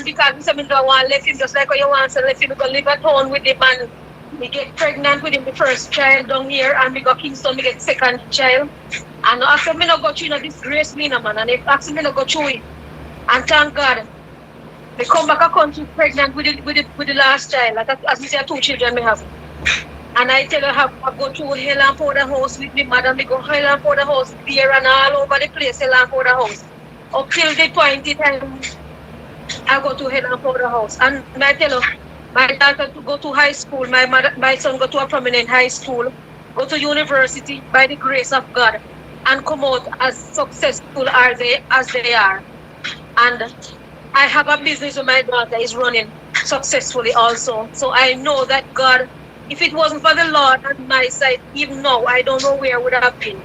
because I don't want to let him just like how you want to let him go live at home with him and we get pregnant with him the first child down here and we go Kingston, we get second child. And after me not go through disgrace me no man and if after me not go through it. And thank God, they come back a country pregnant with the last child. Like as we say 2 children me have. And I tell her I go to hell and powder house with me mother, me go hell and powder house there and all over the place, hell and powder house. Up till the point in time I go to hell and powder house. And I tell her, my daughter to go to high school, my son go to a prominent high school, go to university by the grace of God and come out as successful as they are. And I have a business with my daughter is running successfully also. So I know that God, if it wasn't for the Lord on my side, even now, I don't know where I would have been.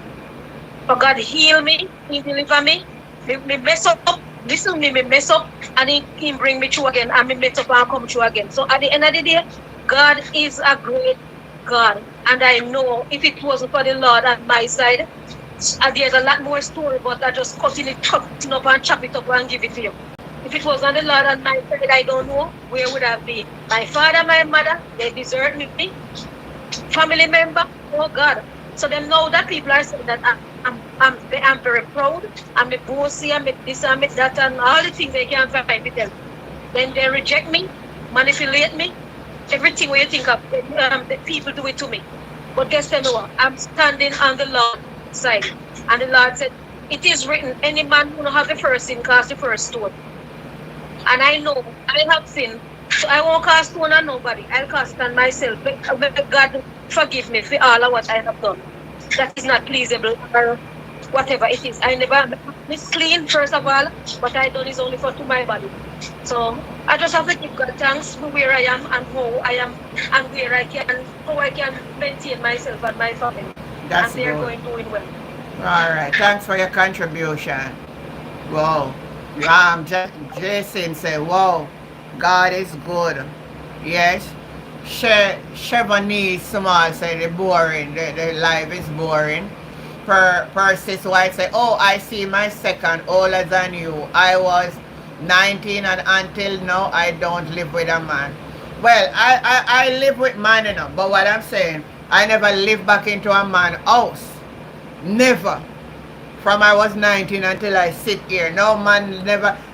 But God heal me, He deliver me, me mess up, listen me mess up, and he bring me through again, and me mess up and come through again. So at the end of the day, God is a great God. And I know if it wasn't for the Lord on my side, there's a lot more story, but I just cutting up and chop it up and give it to you. If it was on the Lord on my side, I don't know where would I be. My father, my mother, they desert me. Family member, oh God. So they know that people are saying that I'm very proud, I'm a bossy, I'm a this, I'm a that, and all the things they can find with them. Then they reject me, manipulate me, everything what you think of, the people do it to me. But guess what? I'm standing on the Lord's side. And the Lord said, it is written, any man who don't have the first sin cast the first stone. And I know I have sinned, so I won't cast stone on nobody. I'll cast it on myself. But God forgive me for all of what I have done. That is not pleasable or whatever it is. I never miss clean first of all. What I done is only for to my body. So I just have to give God thanks for where I am and how I am and how I can maintain myself and my family. That's and they're good. doing well. All right. Thanks for your contribution. Wow. Jason said, wow, God is good. Yes. Chevronese Small said, the life is boring. Persis White said, oh, I see my second older than you. I was 19 and until now I don't live with a man. Well, I live with man enough, but what I'm saying, I never lived back into a man's house. Never. From I was 19 until I sit here. No man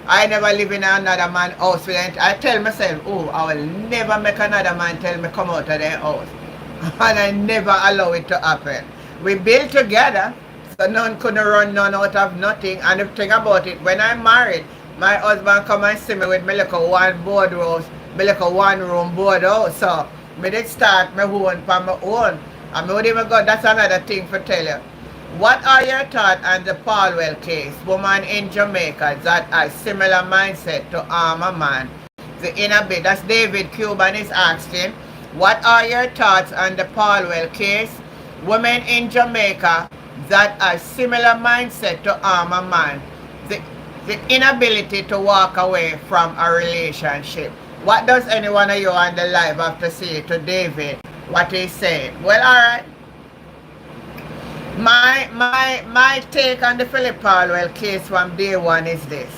I never live in another man's house. I tell myself, oh, I will never make another man tell me come out of their house. And I never allow it to happen. We build together, so none couldn't run none out of nothing. And the thing about it, when I'm married, my husband come and see me with me like a one room board house. So me did start my own for my own. And me would even go, that's another thing for tell you. What are your thoughts on the Paulwell case? Woman in Jamaica that has similar mindset to arm a man. The inner bit, that's David Cuban is asking. What are your thoughts on the Paulwell case? Women in Jamaica that have similar mindset to harm a man. The inability to walk away from a relationship. What does anyone of you on the live have to say to David? What he's saying? Well, alright. My take on the Phillip Paulwell case from day one is this.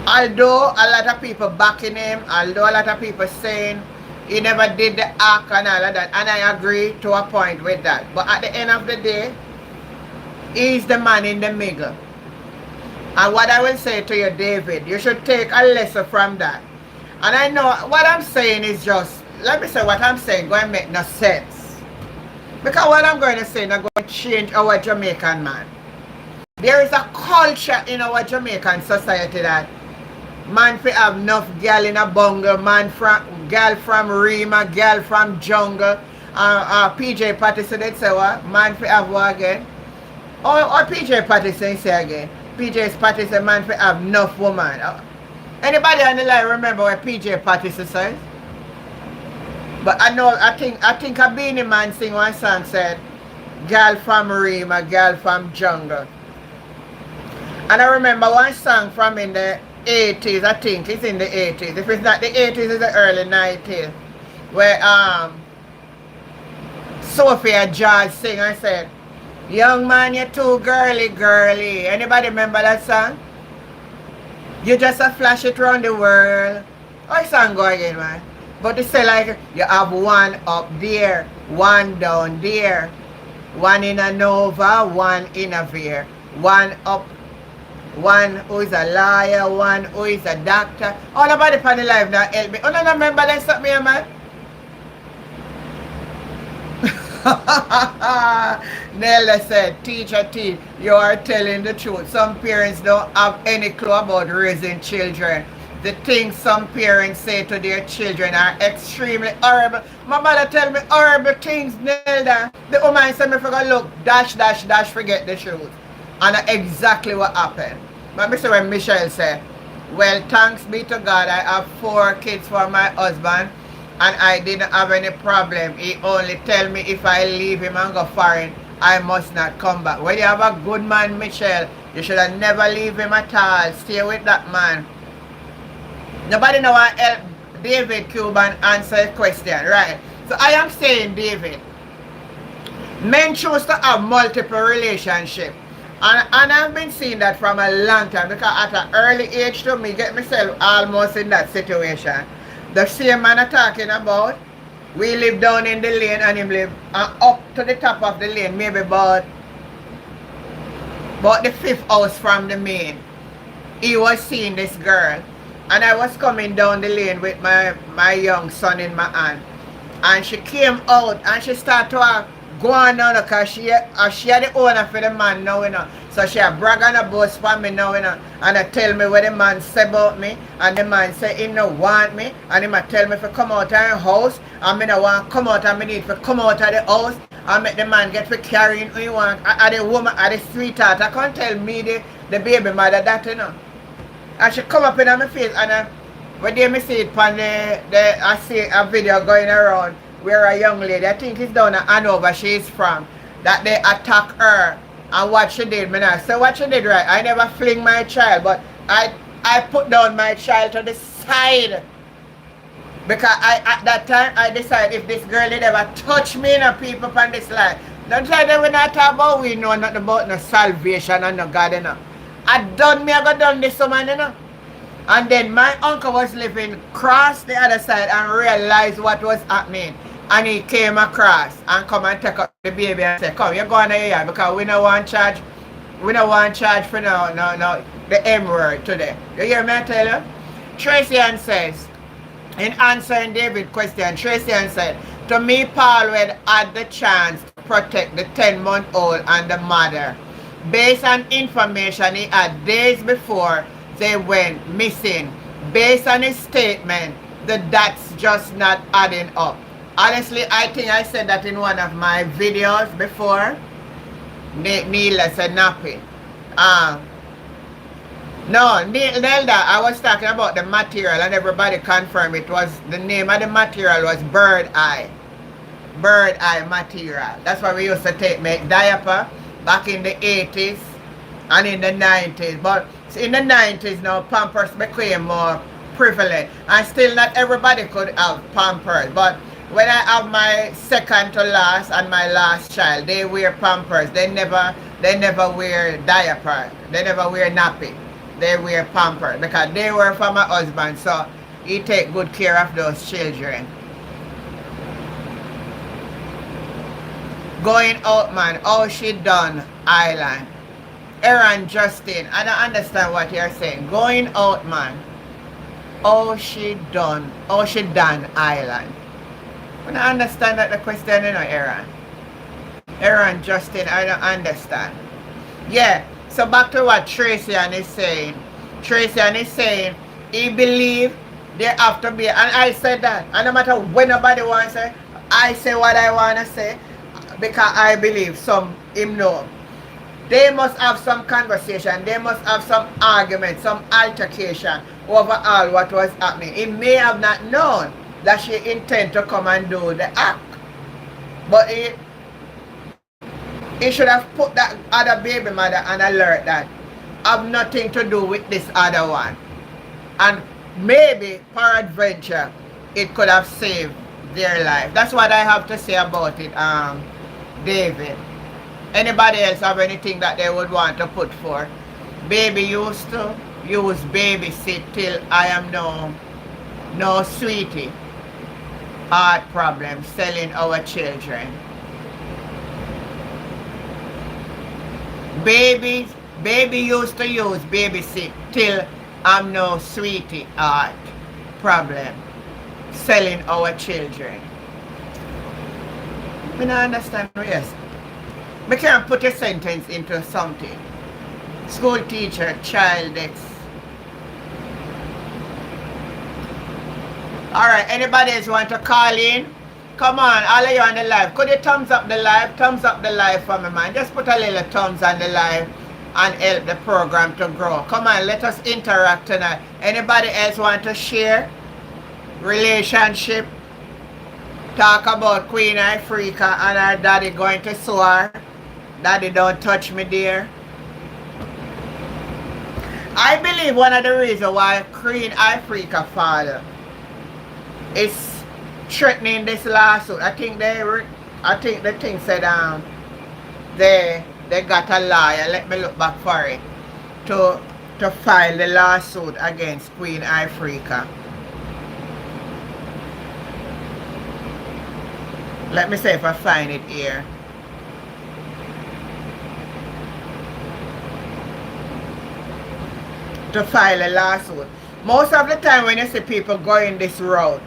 Although a lot of people backing him, although a lot of people saying he never did the act and all of that, and I agree to a point with that. But at the end of the day, he's the man in the middle. And what I will say to you, David, you should take a lesson from that. And I know what I'm saying is just, let me say what I'm saying going to make no sense. Because what I'm going to say is not going to change our Jamaican man. There is a culture in our Jamaican society that man fi have enough girl in a bungle, girl from Rima, girl from jungle. PJ Patterson did say what? Man fi have what again? Or PJ Patterson say again? PJ Patterson man fi have enough woman. Anybody on the line remember what PJ Patterson says? But I think a Beanie Man sing one song said, girl from Rima, girl from jungle. And I remember one song from in the 80s, I think it's in the 80s. If it's not the 80s, it's the early 90s. Where Sophia George sing and said, young man, you're too girly, girly. Anybody remember that song? You just a flash it around the world. How the song go again, man? But they say like, you have one up there, one down there, one in a Nova, one in a Veer, one up, one who is a lawyer, one who is a doctor. All about the funny life now help me. Oh, no, remember that something here, man? Nella said, teacher T, you are telling the truth. Some parents don't have any clue about raising children. The things some parents say to their children are extremely horrible. My mother tell me horrible things, Nelda. The woman said me forgot look, dash, dash, dash, forget the truth. And exactly what happened. But me say when Michelle said, well, thanks be to God, I have 4 kids for my husband and I didn't have any problem. He only tell me if I leave him and go foreign, I must not come back. When you have a good man, Michelle, you should have never leave him at all. Stay with that man. Nobody know what help David Cuban answer the question, right? So I am saying, David, men choose to have multiple relationships. And I've been seeing that from a long time because at an early age to me get myself almost in that situation. The same man I'm talking about, we live down in the lane and him live up to the top of the lane, maybe about the 5th house from the main. He was seeing this girl. And I was coming down the lane with my young son in my hand. And she came out and she started to go on now because she had the owner for the man now, you know. So she had brag on a bus for me now, you know. And I tell me what the man say about me. And the man say he no want me. And he might tell me to come out of the house. And me no want come out and me need to come out of the house. And make the man get for carrying who he want. And the woman, and the sweetheart, I can't tell me the baby mother that, you know. And she come up in my face and when they me see it on I see a video going around where a young lady, I think it's down in Hanover she is from, that they attack her and what she did. Me now say what she did right. I never fling my child, but I put down my child to the side. Because at that time I decided if this girl did ever touch me, people on this line. Don't try that we not talk about we know nothing about no salvation and no God, you know. I got done this woman, you know. And then my uncle was living across the other side and realized what was happening. And he came across and come and take up the baby and say, come, you're going here because we don't want charge for no, the M word today. You hear me I tell you? Tracy Ann says, in answering David's question, Tracy Ann said, to me, Paulwell had the chance to protect the 10-month-old and the mother. Based on information he had days before they went missing. Based on his statement, the dots just not adding up. Honestly, I think I said that in one of my videos before. Neela said nappy. No, Nelda, I was talking about the material and everybody confirmed it was, the name of the material was bird eye. Bird eye material. That's why we used to make diaper back in the 80s and in the 90s. But in the 90s now, Pampers became more prevalent. And still not everybody could have Pampers. But when I have my second to last and my last child, they wear Pampers. They never wear diaper. They never wear nappy. They wear Pampers because they were for my husband. So he take good care of those children. Going out, man. Oh, she done island. Aaron Justin, I don't understand what you're saying. Going out, man. Oh, she done island. I don't understand that the question, you know, Aaron. Aaron Justin, I don't understand. Yeah, so back to what Tracian is saying. Tracian is saying he believe there have to be, and I said that. And no matter what nobody wants to say, I say what I want to say because I believe him know. They must have some conversation. They must have some argument, some altercation over all what was happening. He may have not known that she intend to come and do the act. But he should have put that other baby mother on alert that have nothing to do with this other one. And maybe, peradventure, it could have saved their life. That's what I have to say about it, David. Anybody else have anything that they would want to put for? Baby used to use babysit till I am no sweetie. Heart problem, selling our children. Baby used to use babysit till I'm no sweetie. Heart problem, selling our children. I don't understand. Yes. We can't put a sentence into something. School teacher, child ex. Alright, anybody else want to call in? Come on, all of you on the live. Could you thumbs up the live? Thumbs up the live for me, man. Just put a little thumbs on the live and help the program to grow. Come on, let us interact tonight. Anybody else want to share? Relationship? Talk about Queen Ifrica and her daddy going to sue her. Daddy, don't touch me, dear. I believe one of the reasons why Queen Ifrica father is threatening this lawsuit. I think the thing said they got a lawyer. Let me look back for it to file the lawsuit against Queen Ifrica. Let me see if I find it here. To file a lawsuit. Most of the time when you see people going this road,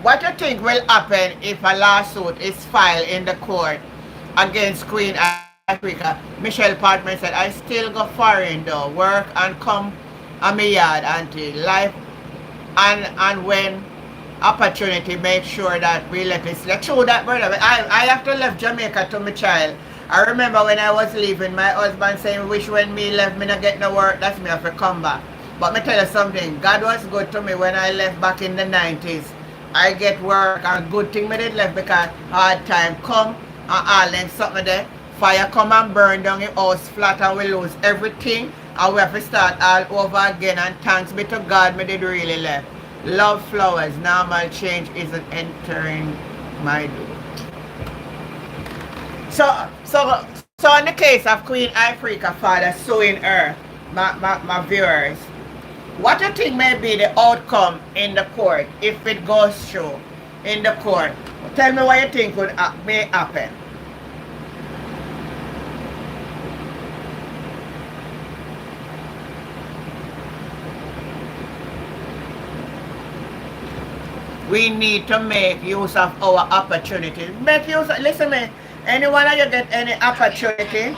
what you think will happen if a lawsuit is filed in the court against Queen Ifrica? Michelle Partman said, I still go foreign though, work and come on my yard until life and when opportunity, make sure that we let it slip. True that, brother. I have to leave Jamaica to my child. I remember when I was leaving, my husband saying, wish when me left, me not get no work, that's me have to come back. But me tell you something, God was good to me when I left back in the 90s. I get work and good thing me did left because hard time come and all them something there. Fire come and burn down the house flat and we lose everything and we have to start all over again, and thanks be to God me did really left. Love flowers, normal change isn't entering my door. So in the case of Queen Ifrica father suing her, my viewers, what do you think may be the outcome in the court if it goes through in the court? Tell me what you think may happen. We need to make use of our opportunities. Make use of, listen me, anyone of you get any opportunity,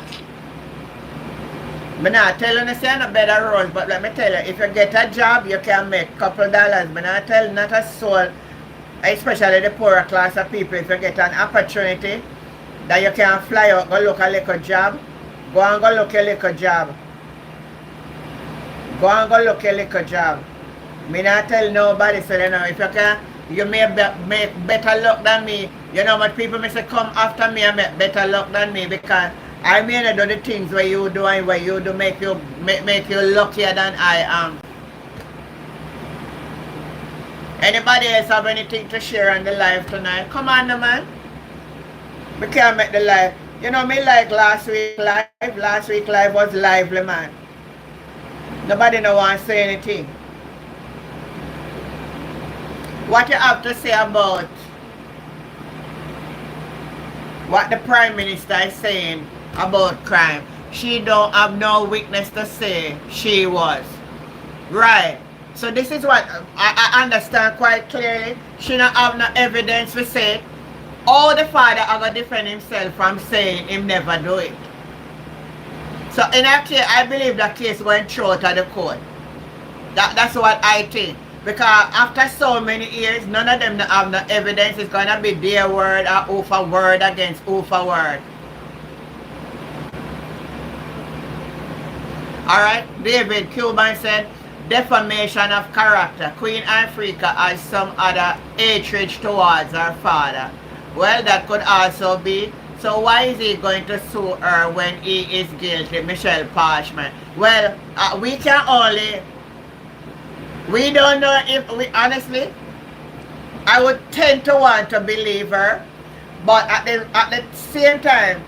I'm not telling you say no better rules, but let me tell you, if you get a job, you can make couple dollars. I'm not telling not a soul, especially the poorer class of people, if you get an opportunity that you can fly out, go look a little job, go and go look a little job. Go and go look a little job. Me not tell nobody, so you know, if you can, you may make better luck than me. You know what people may say come after me and make better luck than me because I may not do the things where you do and where you do make you luckier than I am. Anybody else have anything to share on the live tonight? Come on, man. We can't make the live. You know me like last week live. Last week live was lively, man. Nobody no want to say anything. What you have to say about what the Prime Minister is saying about crime? She don't have no witness to say she was. Right. So this is what I understand quite clearly. She don't have no evidence to say. All the father are going to defend himself from saying him never do it. So in that case, I believe that case went through to the court. That's what I think. Because after so many years, none of them have no evidence. It's going to be their word or over word against over word. Alright, David Cuban said, defamation of character. Queen Ifrica has some other hatred towards her father. Well, that could also be. So why is he going to sue her when he is guilty? Michelle Parchman. Well, we can only... We don't know if we honestly, I would tend to want to believe her, but at the same time,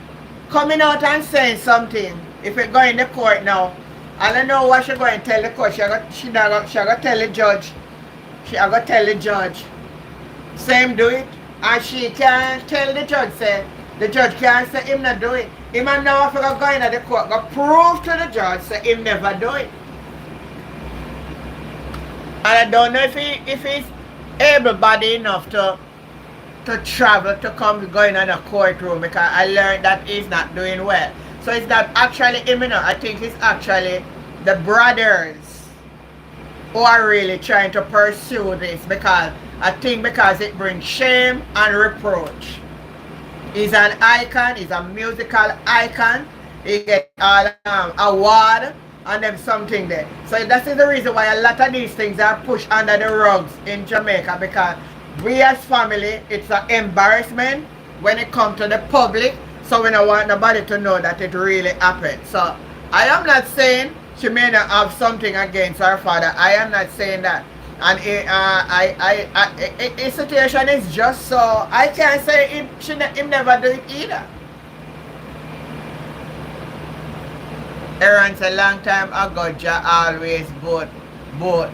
coming out and saying something, if it go in the court now, I don't know what she's going to tell the court. She going to tell the judge. She going to tell the judge. Same do it. And she can tell the judge, say, the judge can't say him not do it. Him and now if go in the court, go prove to the judge, say him never do it. And I don't know if he's able-bodied enough to travel to come going in a courtroom because I learned that he's not doing well. So it's not actually him, you know. I think it's actually the brothers who are really trying to pursue this because I think because it brings shame and reproach. He's an icon, he's a musical icon. He gets all award and them something there. So that is the reason why a lot of these things are pushed under the rugs in Jamaica because we as family, it's an embarrassment when it comes to the public. So we don't want nobody to know that it really happened. So I am not saying she may not have something against her father. I am not saying that. And his situation is just so I can't say him never do it either. Aaron said long time ago, Jah always board gold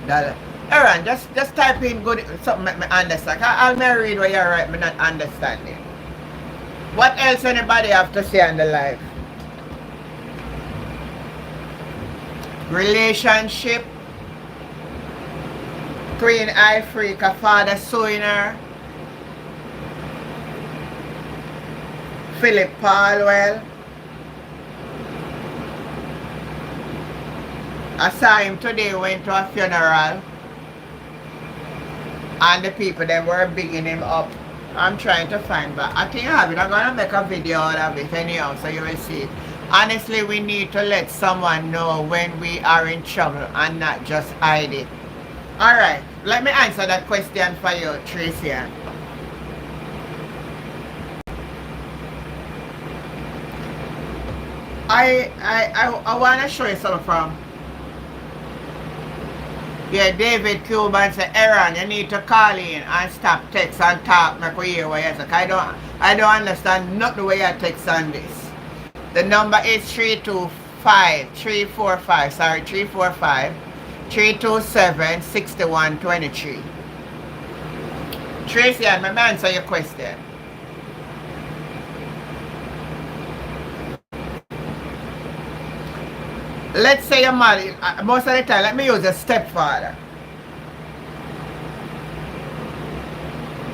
dollar. Aaron, just type in good something make me understand. I'll read what you're right, me not understanding. What else anybody have to say on the live? Relationship. Queen Ifrica, father suing her. Phillip Paulwell. I saw him today, went to a funeral. And the people that were bigging him up. I'm trying to find, but I think I have it. I'm going to make a video out of it anyhow, so you will see it. Honestly, we need to let someone know when we are in trouble and not just hide it. Alright, let me answer that question for you, Tracy. I want to show you something from... Yeah, David Cuban said, Aaron, you need to call in and stop text and talk, make we hear what you say. I don't understand nothing way you text on this. The number is 345-327-6123. Tracy, I'm going to answer your question. Let's say your mother, most of the time, let me use your stepfather.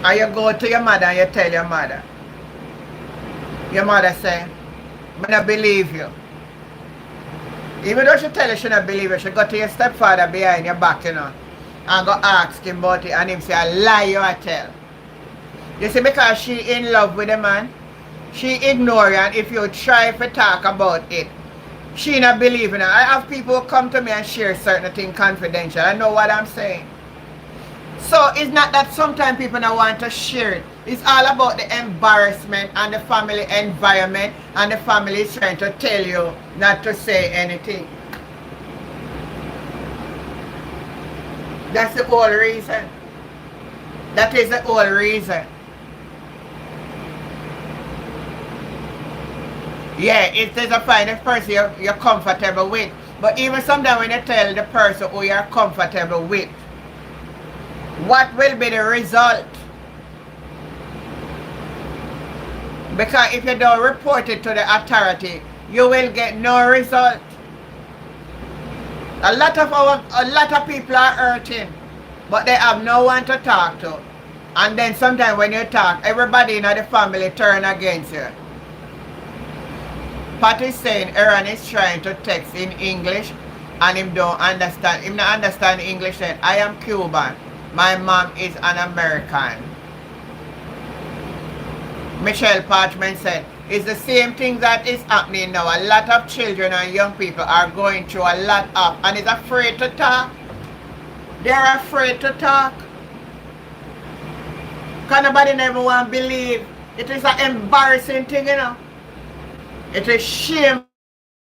And you go to your mother and you tell your mother. Your mother say, I don't believe you. Even though she tell you she don't believe you, she go to your stepfather behind your back, you know, and go ask him about it, and him say, a lie you a tell. You see, because she in love with the man, she ignore you, and if you try to talk about it, She not believing it. I have people who come to me and share certain things confidential. I know what I'm saying. So it's not that sometimes people don't want to share it. It's all about the embarrassment and the family environment, and the family is trying to tell you not to say anything. That's the whole reason. That is the whole reason. Yeah, if there's a find a person you're comfortable with. But even sometimes when you tell the person who you're comfortable with, what will be the result? Because if you don't report it to the authority, you will get no result. A lot of people are hurting, but they have no one to talk to. And then sometimes when you talk, everybody in the family turn against you. Pat is saying Aaron is trying to text in English and him don't understand. Him not understand English then. I am Cuban. My mom is an American. Michelle Parchment said, it's the same thing that is happening now. A lot of children and young people are going through a lot of, and is afraid to talk. They're afraid to talk. Because nobody never want to believe. It is an embarrassing thing, you know. It is shameful.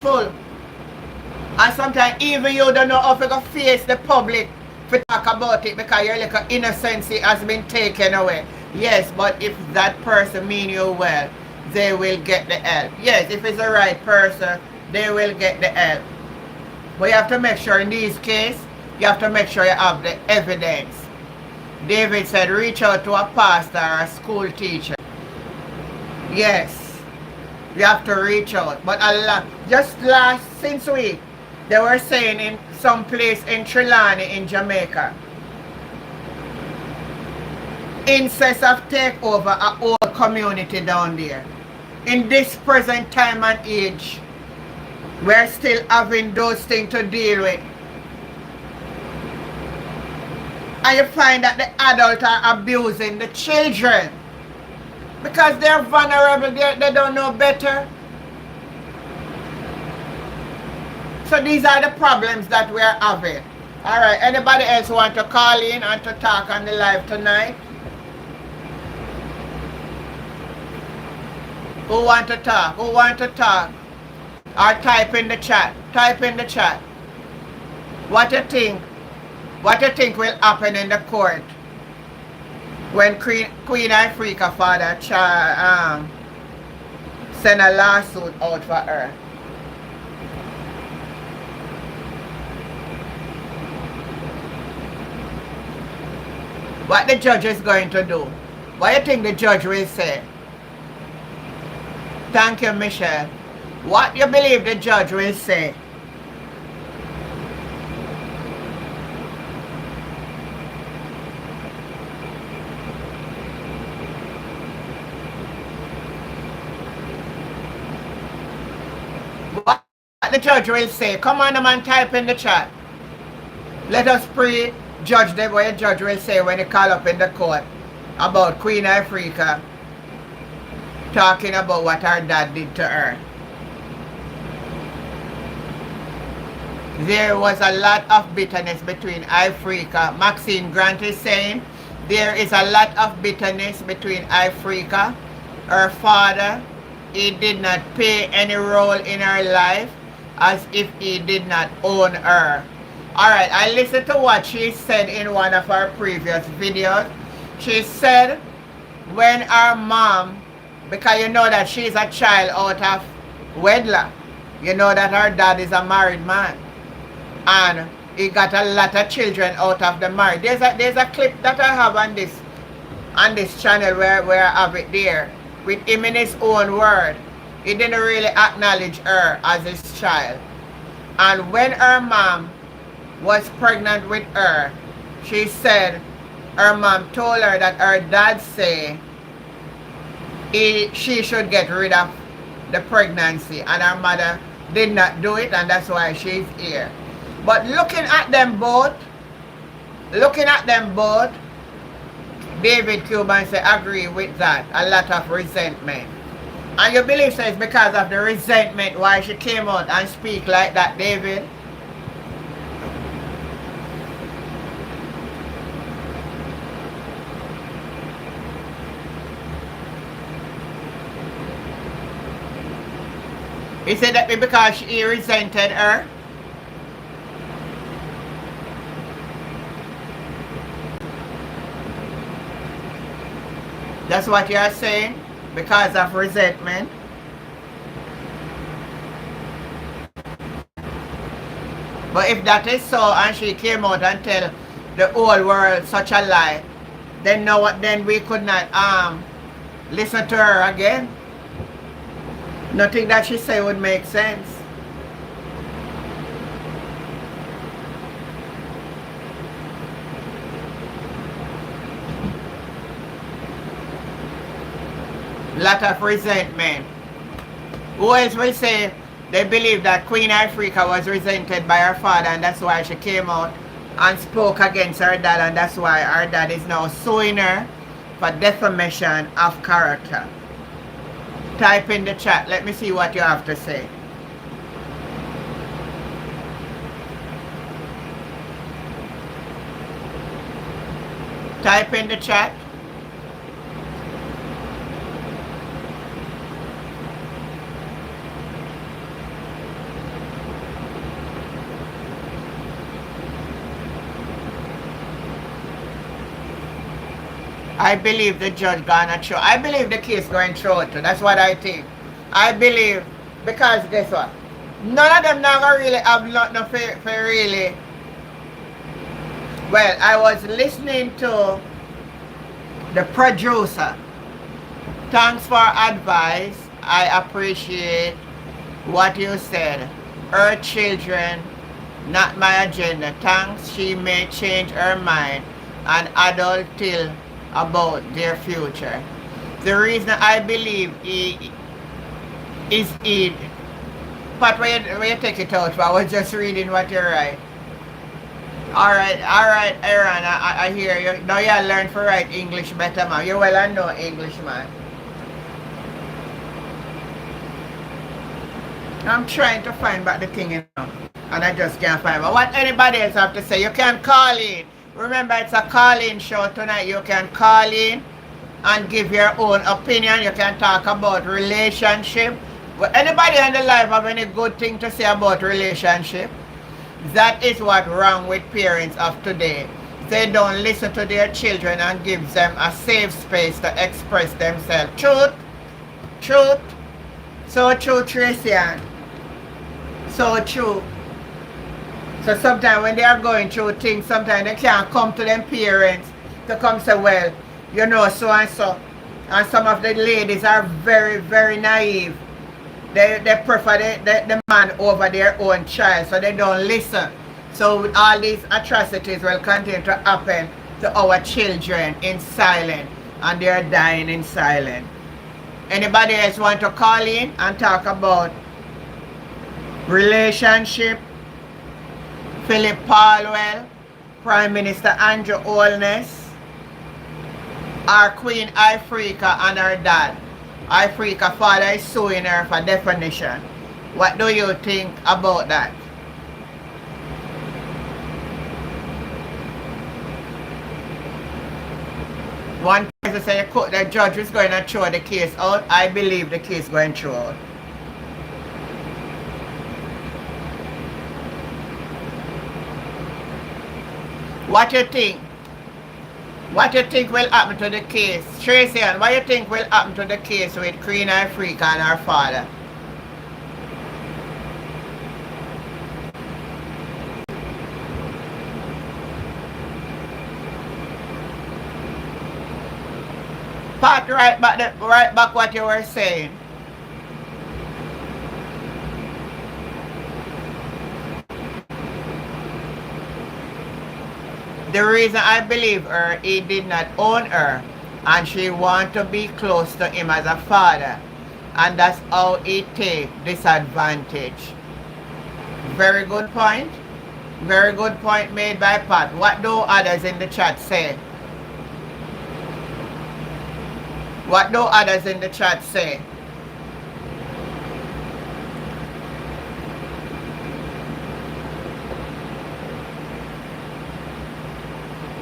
And sometimes even you don't know how to face the public to talk about it because your little innocency has been taken away. Yes, but if that person mean you well, they will get the help. Yes, if it's the right person, they will get the help. But you have to make sure in these cases, you have to make sure you have the evidence. David said, reach out to a pastor or a school teacher. Yes, you have to reach out. But a lot, just since week, they were saying in some place in Trelawney in Jamaica, incest have taken over a whole community down there. In this present time and age, we're still having those things to deal with. And you find that the adults are abusing the children because they're vulnerable, they don't know better. So these are the problems that we're having. Alright, anybody else want to call in and to talk on the live tonight? Who want to talk? Who want to talk? Or type in the chat. Type in the chat. What you think? What you think will happen in the court when Queen Ifrica father send a lawsuit out for her? What the judge is going to do? What do you think the judge will say? Thank you, Michelle. What do you believe the judge will say? What the judge will say? Come on, man, type in the chat. Let us pray. Judge them what the judge will say when he call up in the court about Queen Ifrica talking about what her dad did to her. There was a lot of bitterness between Ifrica. Maxine Grant is saying there is a lot of bitterness between Ifrica, her father. He did not play any role in her life as if he did not own her. Alright, I listened to what she said in one of her previous videos. She said when her mom, because you know that she's a child out of wedlock, you know that her dad is a married man and he got a lot of children out of the marriage. There's a clip that I have on this channel where I have it there with him in his own word. He didn't really acknowledge her as his child. And when her mom was pregnant with her, she said her mom told her that her dad say she should get rid of the pregnancy, and her mother did not do it, and that's why she's here. But looking at them both, David Cuban said agree with that. A lot of resentment. And you believe so it's because of the resentment why she came out and speak like that, David? He said that because he resented her? That's what you are saying? Because of resentment? But if that is so and she came out and tell the whole world such a lie, then then we could not listen to her again. Nothing that she say would make sense. Lot of resentment. Who else will say they believe that Queen Ifrica was resented by her father and that's why she came out and spoke against her dad, and that's why her dad is now suing her for defamation of character? Type in the chat. Let me see what you have to say. Type in the chat. I believe the judge gonna throw. I believe the case going through too. That's what I think. I believe, because guess what? None of them now gonna really have nothing for really. Well, I was listening to the producer. Thanks for advice. I appreciate what you said. Her children, not my agenda. Thanks, she may change her mind and adult till about their future. The reason I believe is it. But where you take it out, I was just reading what you write. Alright, Aaron, I hear you. Now you learn to write English better, man. You well and know English, man. I'm trying to find back the thing, you know, and I just can't find it. What anybody else have to say? You can call in. Remember, it's a call-in show tonight. You can call in and give your own opinion. You can talk about relationship. But anybody in the life have any good thing to say about relationship? That is what's wrong with parents of today. They don't listen to their children and give them a safe space to express themselves. Truth. So true, Tracian. So true. So sometimes when they are going through things, sometimes they can't come to them parents to come say, well, you know, so and so. And some of the ladies are very, very naive. They prefer the man over their own child, so they don't listen. So all these atrocities will continue to happen to our children in silence, and they are dying in silence. Anybody else want to call in and talk about relationship? Phillip Paulwell, Prime Minister Andrew Holiness, our Queen Ifrica and her dad. Ifrica father is suing her for defamation. What do you think about that? One person said the judge is going to throw the case out. I believe the case is going to throw out. What you think? What you think will happen to the case? Tracy, what you think will happen to the case with Queen Ifrica and her father? Pat, right back what you were saying. The reason I believe her, he did not own her, and she want to be close to him as a father, and that's how he take disadvantage. Very good point. Very good point made by Pat. What do others in the chat say? What do others in the chat say?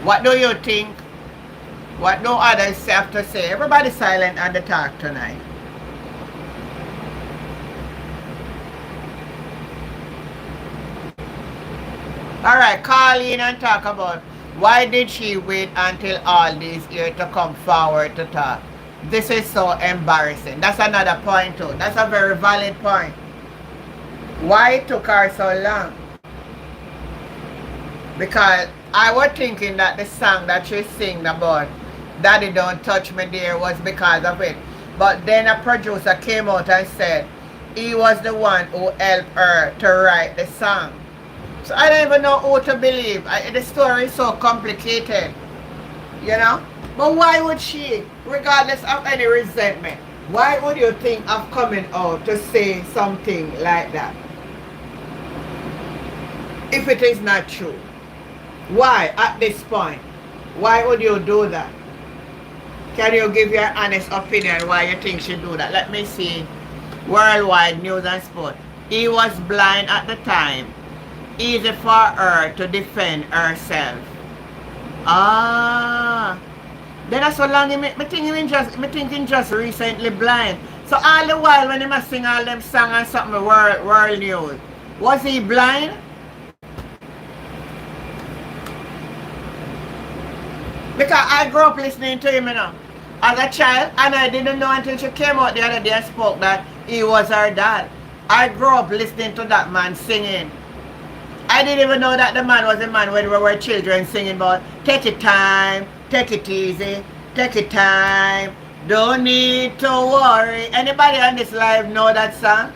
What do you think? What do others have to say? Everybody silent on the talk tonight. Alright, call in and talk about why did she wait until all these years to come forward to talk? This is so embarrassing. That's another point too. That's a very valid point. Why it took her so long? Because I was thinking that the song that she sing about Daddy Don't Touch Me There was because of it. But then a producer came out and said he was the one who helped her to write the song. So I don't even know who to believe. The story is so complicated, you know. But why would she, regardless of any resentment, why would you think of coming out to say something like that? If it is not true. Why at this point? Why would you do that? Can you give your honest opinion why you think she do that? Let me see. Worldwide News and Sport. He was blind at the time. Easy for her to defend herself. Ah. Then that's so long me thinking just recently blind. So all the while when he must sing all them songs and something world news, was he blind? Because I grew up listening to him, you know, as a child, and I didn't know until she came out the other day and spoke that he was her dad. I grew up listening to that man singing. I didn't even know that the man was a man when we were children singing about take it time, take it easy, take it time, don't need to worry. Anybody on this live know that song?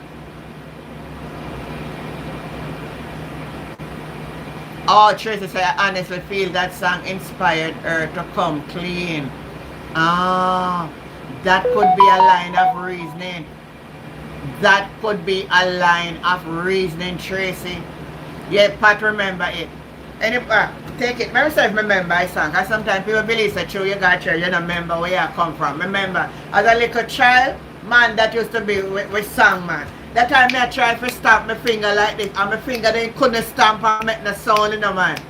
Oh, Tracy said, I honestly feel that song inspired her to come clean. Ah, that could be a line of reasoning. That could be a line of reasoning, Tracy. Yeah, Pat, remember it. And take it. Myself remember I song. Because sometimes people believe that you got here, you don't remember where you come from. Remember, as a little child, man, that used to be with song, man. That time I tried to stamp my finger like this, and my finger then couldn't stamp and make the sound, you know, man.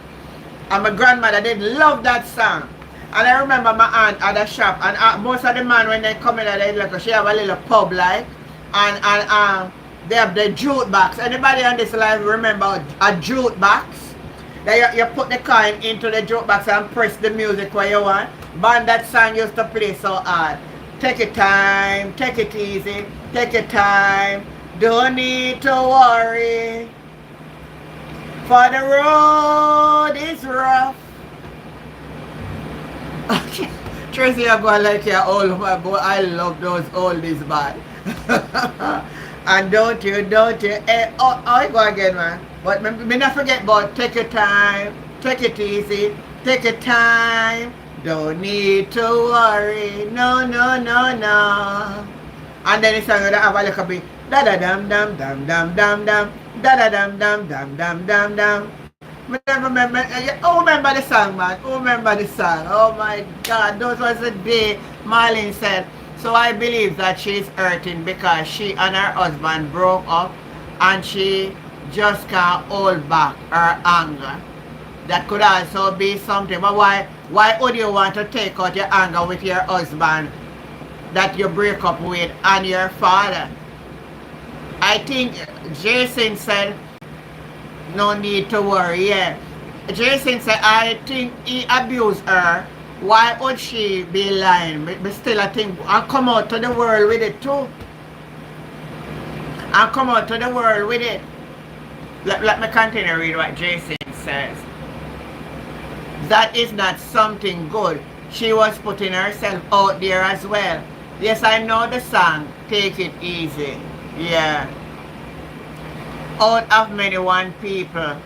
And my grandmother did love that song. And I remember my aunt at the shop, and most of the man when they come in, she have a little pub like, and they have the jute box. Anybody on this live remember a jute box? That you put the coin into the jute box and press the music where you want. Man, that song used to play so hard. Take your time, take it easy, take your time. Don't need to worry, for the road is rough. Okay. Tracy, you're going like your old man, boy. I love those oldies, man. And don't you, I go again, man. But me not forget about take your time, take it easy, take your time. Don't need to worry, no, no, no, no. And then the song will have a little bit. Da da dum dum dum dum dum dum, da da dum dum dum dum dum dum. Remember the song, man. Remember the song. Oh my God, those was the day Marlene said. So I believe that she's hurting because she and her husband broke up, and she just can't hold back her anger. That could also be something. But why would you want to take out your anger with your husband that you break up with and your father? I think Jason said, no need to worry, yeah. Jason said, I think he abused her. Why would she be lying? But still, I think I'll come out to the world with it too. I'll come out to the world with it. Let me continue to read what Jason says. That is not something good. She was putting herself out there as well. Yes, I know the song, Take It Easy. Yeah. Out of many one people,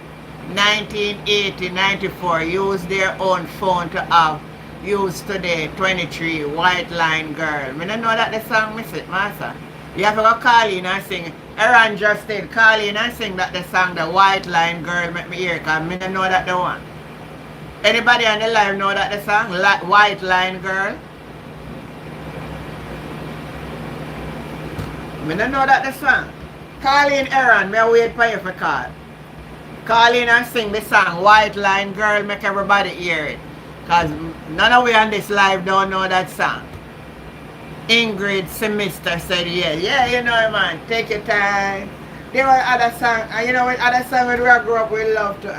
1980, 94, use their own phone to have used today, 23, White Line Girl. I don't know that the song miss it, master. You have to go call in and sing. Aaron just did call in and sing that the song, the White Line Girl, make me hear, because I don't know that the one. Anybody on the live know that the song, White Line Girl? I don't know that the song. Call in Aaron, may I wait for you for call. Call in and sing the song, White Line Girl, make everybody hear it. Because none of we on this live don't know that song. Ingrid Semester said, yeah, you know it, man. Take your time. There were other song, and you know what other song when we grew up we love to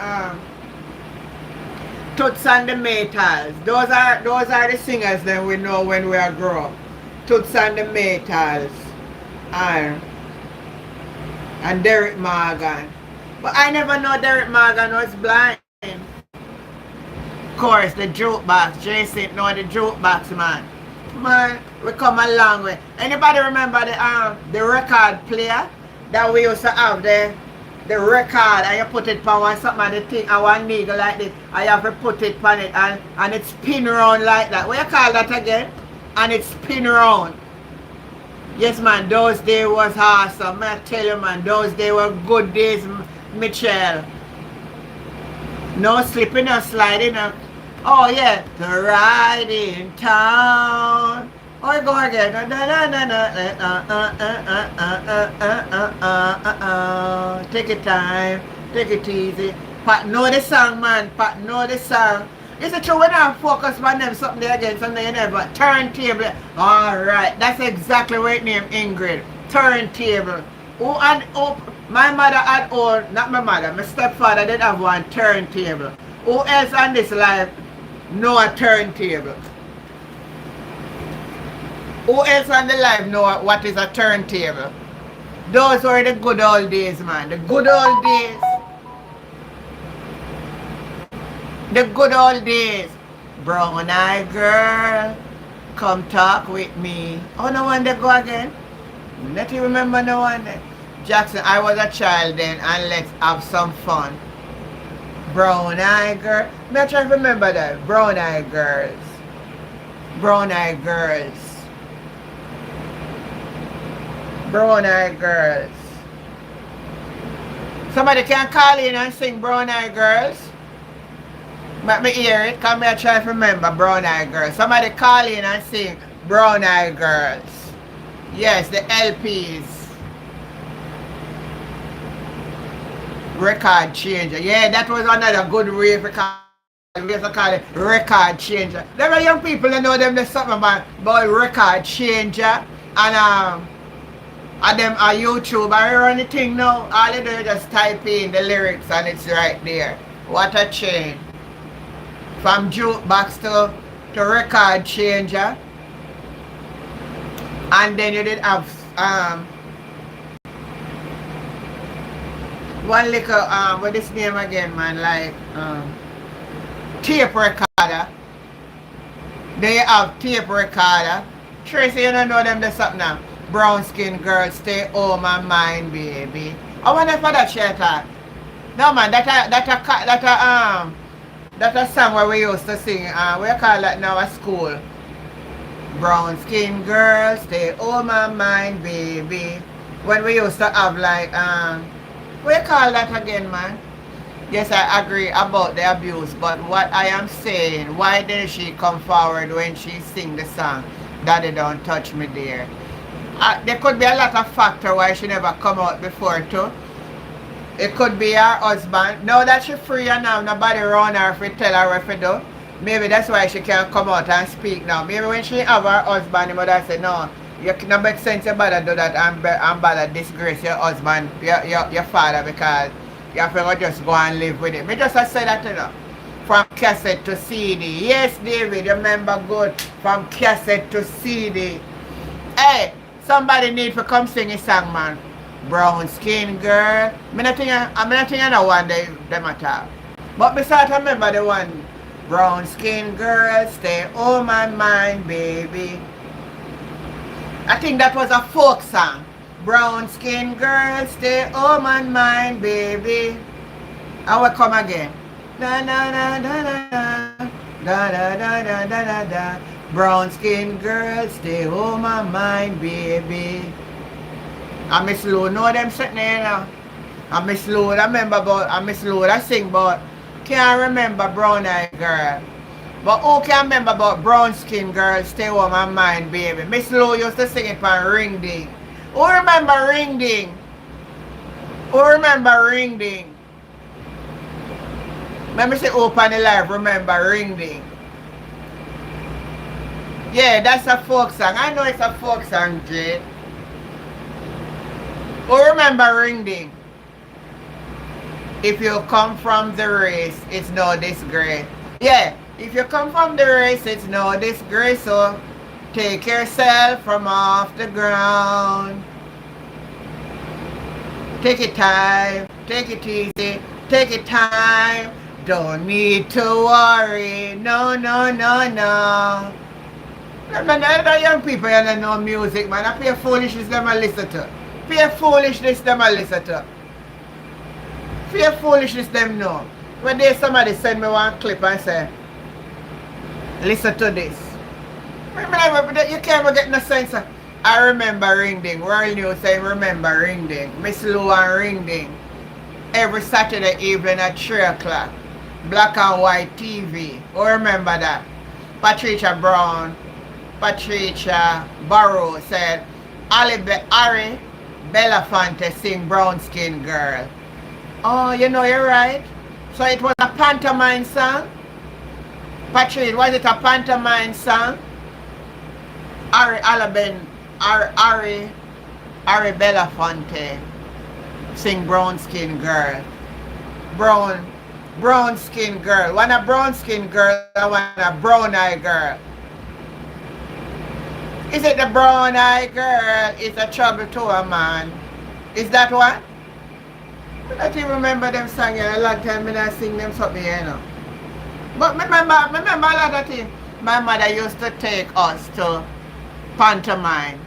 Toots and the Maytals. Those are the singers that we know when we are grow up. Toots and the Maytals. And Derrick Morgan. But I never know Derrick Morgan was blind. Of course, the jukebox. Jason know the jukebox, man. Man, we come a long way. Anybody remember the record player that we used to have the record and you put it on one something and the thing and one needle like this and you have to put it on it and it spin around like that. What you call that again? And it spin around. Yes, man, those days was awesome. I tell you, man, those days were good days, Michelle. No slipping or sliding. Oh, yeah. To ride in town. Oh, go again. Take your time. Take it easy. Pat know the song, man. Pat know the song. It's true when I focus on them something there again, something you never. Turntable. Alright. That's exactly what it named Ingrid. Turntable. My mother had all, not my mother, my stepfather did have one turntable. Who else on this life know a turntable? Who else on the life know what is a turntable? Those were the good old days, man. The good old days. The good old days. Brown eye girl, come talk with me. Oh, no one they go again? Let you remember no one there. Jackson, I was a child then and let's have some fun. Brown eye girl. Me try to remember that. Brown eye girls. Brown eye girls. Brown eye girls. Somebody can call in and sing Brown eye girls. Let me hear it. Come here, try to remember Brown eye girls. Somebody call in and sing Brown eye girls. Yes, the LPs. Record changer. Yeah, that was another good rave record. We used to call it record changer. There are young people that know them there's something about record changer and them on YouTube. I run the thing now. All they do is just type in the lyrics and it's right there. What a change. From jukebox to record changer. And then you did have one little what is name again, man, like tape recorder. Then you have tape recorder. Tracy, you don't know them there's something now. Brown skin girl, stay home and mind, baby. I wonder for that shit. No man, that's a song where we used to sing. We call that now at school. Brown skin girl, stay home and mind, baby. When we used to have like what you call that again, man? Yes, I agree about the abuse, but what I am saying, why didn't she come forward when she sing the song? Daddy don't touch me there. There could be a lot of factor why she never come out before too. It could be her husband. Now that she free and now nobody around her if we tell her what to do. Maybe that's why she can't come out and speak now. Maybe when she have her husband, the mother say, no, you cannot make sense you better do that and better disgrace your husband, your father, because you have to just go and live with it. Me just say that, you know. From cassette to CD. Yes, David, remember good. From cassette to CD. Hey, somebody need to come sing a song, man. Brown skin girl. I'm not think I know one day them at all. But me start to remember the one. Brown skin girl, stay on my mind, baby. I think that was a folk song. Brown skin girl, stay on my mind, baby. I will come again. Da da da da da da da da da da da da. Brown skin girl, stay on my mind, baby. I Miss Lou know them sitting there now. I Miss Lou, I remember about, I Miss Lou, I sing about, can't remember brown eye girl. But who can remember about brown skin girl, stay on my mind, baby. Miss Lou used to sing it on Ring Ding. Who remember Ring Ding? Who remember Ring Ding? Let me say open the live, remember Ring Ding. Yeah, that's a folk song. I know it's a folk song, Jade. Oh, remember Ring Ding? If you come from the race, it's no disgrace. Yeah, if you come from the race, it's no disgrace. So take yourself from off the ground. Take your time, take it easy, take your time. Don't need to worry, no, no, no, no. Man, the young people you don't know music, man. I pay foolishness them I listen to. Pay foolishness them I listen to. Pay foolishness them know. When there's somebody send me one clip and say, listen to this. You can't get no sense of, I remember Ring Ding. World News saying remember Ring Ding. Miss Lou and Ring Ding. Every Saturday evening at 3 o'clock. Black and white TV. Oh, remember that? Patricia Barrow said, Ari Belafonte sing Brown Skin Girl. Oh, you know, you're right. So it was a pantomime song? Patricia, was it a pantomime song? Ari Belafonte sing Brown Skin Girl. Brown Skin Girl. One a brown skin girl and one a brown eye girl. Is it the brown eye girl? It's a trouble to a man. Is that one? I don't even remember them song a long time when I sing them something, you know. But remember a lot of things. My mother used to take us to pantomime.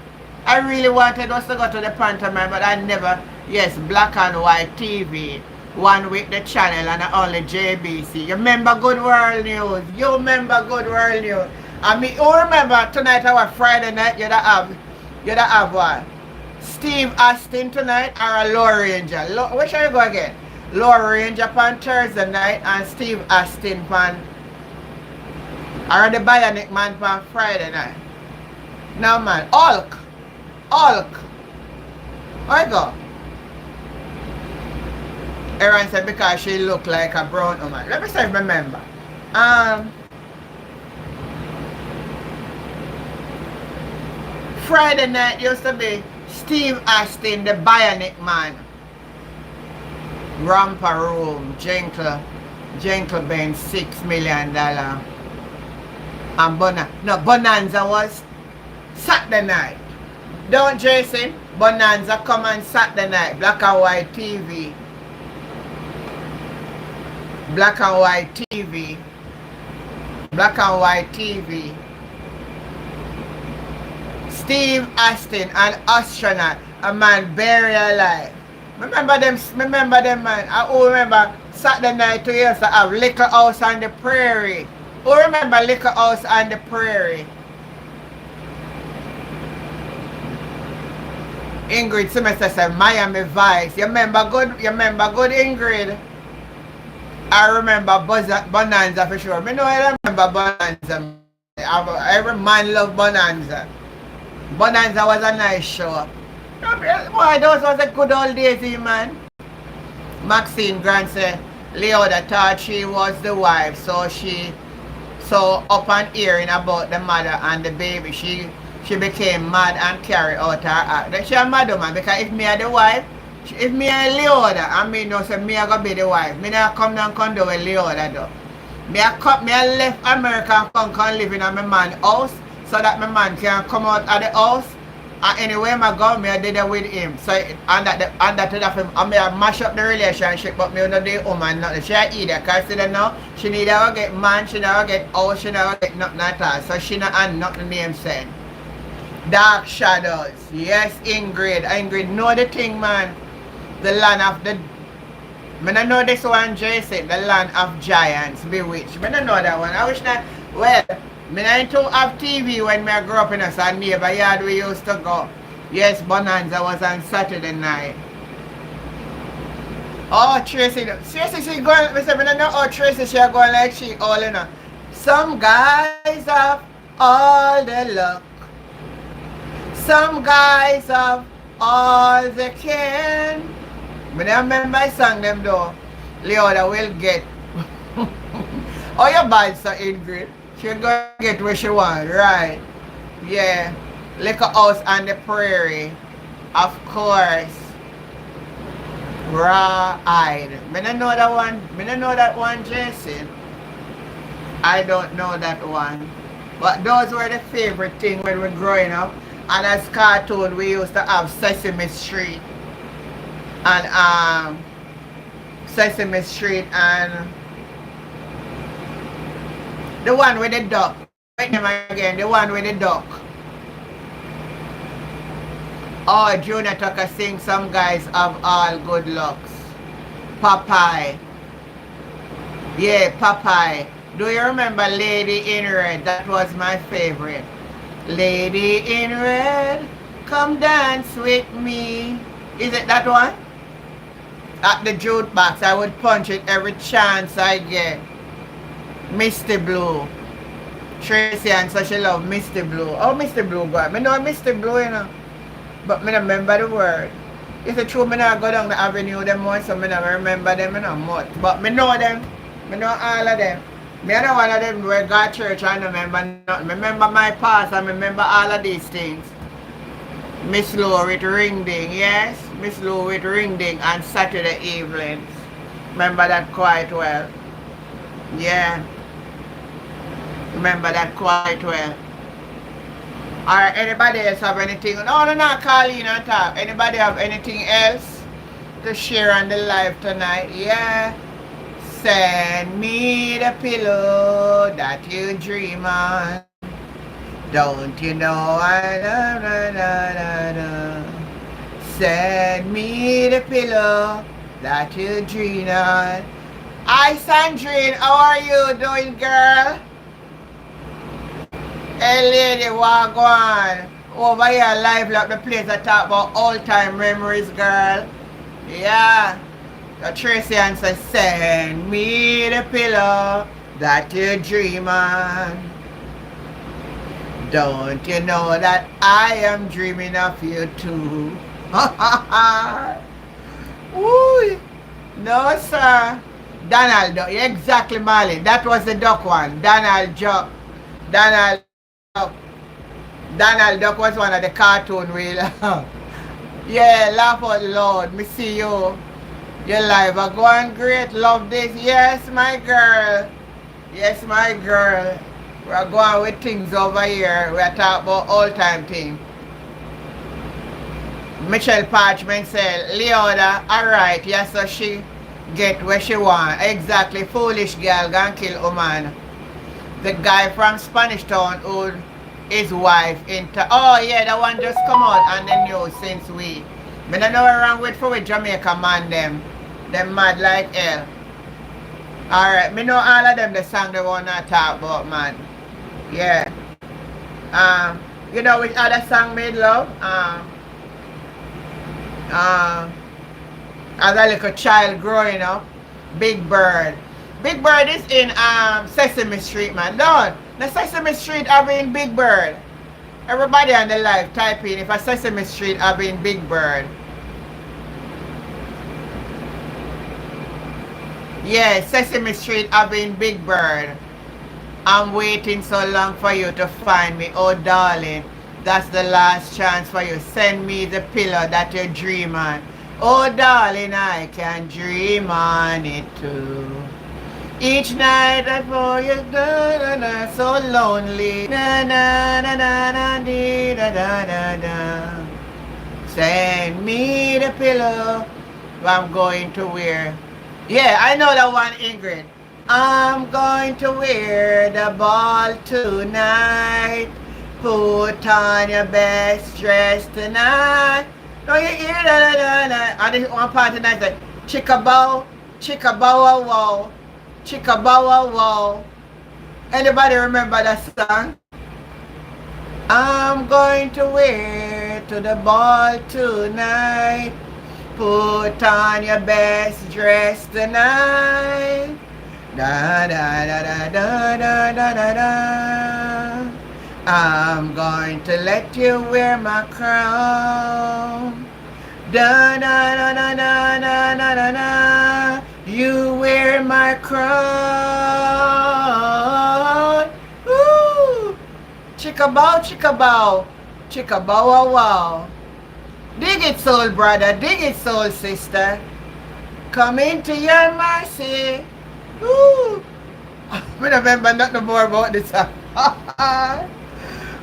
I really wanted us to go to the pantomime, but I never. Yes, black and white TV. One with the channel and only JBC. You remember Good World News? You remember Good World News? I mean, you remember tonight our Friday night, you'd have what? Steve Austin tonight or a Law Ranger? Where shall you go again? Law Ranger on Thursday night and Steve Austin on, or the Bionic Man on Friday night. No man, Hulk. Where you go? Aaron said because she looked like a brown woman. Let me see if I remember. Friday night used to be Steve Austin, the Bionic Man. Romper Room, Jenkle Ben, $6 million. And Bonanza was Saturday night. Don't Jason? Bonanza come on Saturday night. Black and white TV. Black and white TV. Black and white TV. Steve Austin, an astronaut, a man buried alive. Remember them man. I remember Saturday night 2 years to have Liquor House on the Prairie. Who remember Liquor House on the Prairie? Ingrid Semester said Miami Vice. You remember good Ingrid? I remember Bonanza for sure. I know I remember Bonanza. Every man loved Bonanza. Bonanza was a nice show. Boy, those was a good old days, man. Maxine Grant said Leoda thought she was the wife, so up and hearing about the mother and the baby, she became mad and carried out her act. She a mad woman because if me are the wife, if me are Leoda, I mean no say me are gonna be the wife. Me not come down condo with Leoda though. Me a left America and come live in my man's house so that my man can come out of the house. And anyway, I go, I did it with him. So, and that I mash up the relationship, but me not the woman, nothing. She either, because she know, she never get man, she never get house, she never get nothing at all. So, she not and nothing name said. Dark Shadows. Yes, Ingrid. Ingrid, know the thing, man. The land of the... I don't know this one, Jason. The land of giants, bewitched. I don't know that one. I wish that... Well... I used to have TV when I grew up in a neighbor yard we used to go. Yes, Bonanza was on Saturday night. Oh, Tracy, seriously, she going, I don't know how Tracy she going like she all in her. Some guys have all the luck. Some guys have all they can. I remember I sang them though. Leoda will get. Oh, your bad, sir, Ingrid. She'll go get where she want, right? Yeah. Little House on the Prairie. Of course. Raw-eyed. Me no know that one. Me no know that one, Jason. I don't know that one. But those were the favorite thing when we were growing up. And as cartoon, we used to have Sesame Street. And Sesame Street and the one with the duck. Wait them again. The one with the duck. Oh, Junior Tucker sing Some Guys Have All Good Looks. Popeye. Yeah, Popeye. Do you remember Lady in Red? That was my favorite. Lady in Red, come dance with me. Is it that one? At the jukebox, I would punch it every chance I get. Misty Blue. Tracy and so she love Misty Blue. Oh, Misty Blue, God. I know Misty Blue, you know. But I don't remember the word. It's true, I don't go down the avenue them more, so I don't remember them much. But I know them. I know all of them. Me are one of them where go to church and I remember nothing. I remember my past and I remember all of these things. Miss Lou with Ring Ding, yes. Miss Lou with Ring Ding on Saturday evenings. Remember that quite well. Yeah. Remember that quite well. Alright, anybody else have anything? No, Colleen on top. Anybody have anything else to share on the live tonight? Yeah. Send me the pillow that you dream on. Don't you know I Send me the pillow that you dream on. Hi Sandrine, how are you doing, girl? Hey lady, walk on. Over here live like the place I talk about all time memories, girl. Yeah. So Tracy answer, send me the pillow that you dream on. Don't you know that I am dreaming of you too? Ooh. No sir. Donald Duck, exactly Marley. That was the duck one. Donald Duck. Donald Duck. Donald Duck was one of the cartoon we love. Yeah, laugh out loud. Me see you. Your life are going great. Love this. Yes, my girl. Yes, my girl. We're going with things over here. We're talking about all time things. Michelle Parchment said, Leoda, alright, yes, so she get where she want. Exactly. Foolish girl gonna kill a man. The guy from Spanish Town who his wife into oh yeah, that one just come out on the news since we. Me don't know what wrong with Jamaica man them. Them mad like hell. Alright, me know all of them the song they wanna talk about, man. Yeah. You know which other song made love? As a little child growing up, Big Bird. Big Bird is in Sesame Street, man. No, the Sesame Street have in Big Bird. Everybody on the live type in if a Sesame Street have in Big Bird. Yeah, Sesame Street have in Big Bird. I'm waiting so long for you to find me. Oh darling, that's the last chance for you. Send me the pillow that you dream on. Oh darling, I can dream on it too. Each night before you so lonely. Na na na na na dee, da da da da. Send me the pillow I'm going to wear. Yeah, I know that one, Ingrid. I'm going to wear the ball tonight. Put on your best dress tonight. No, you hear that? And this one part tonight like chicka bow wow, chicka bow wow. Anybody remember that song? I'm going to wear to the ball tonight. Put on your best dress tonight. Da da da da da da da da da. I'm going to let you wear my crown. Da da da da da da da da da. You wear my crown. Ooh. Chicka bow, chicka bow. Chicka bow, wow, wow. Dig it, soul brother. Dig it, soul sister. Come into your mercy. Woo. I remember nothing more about this song.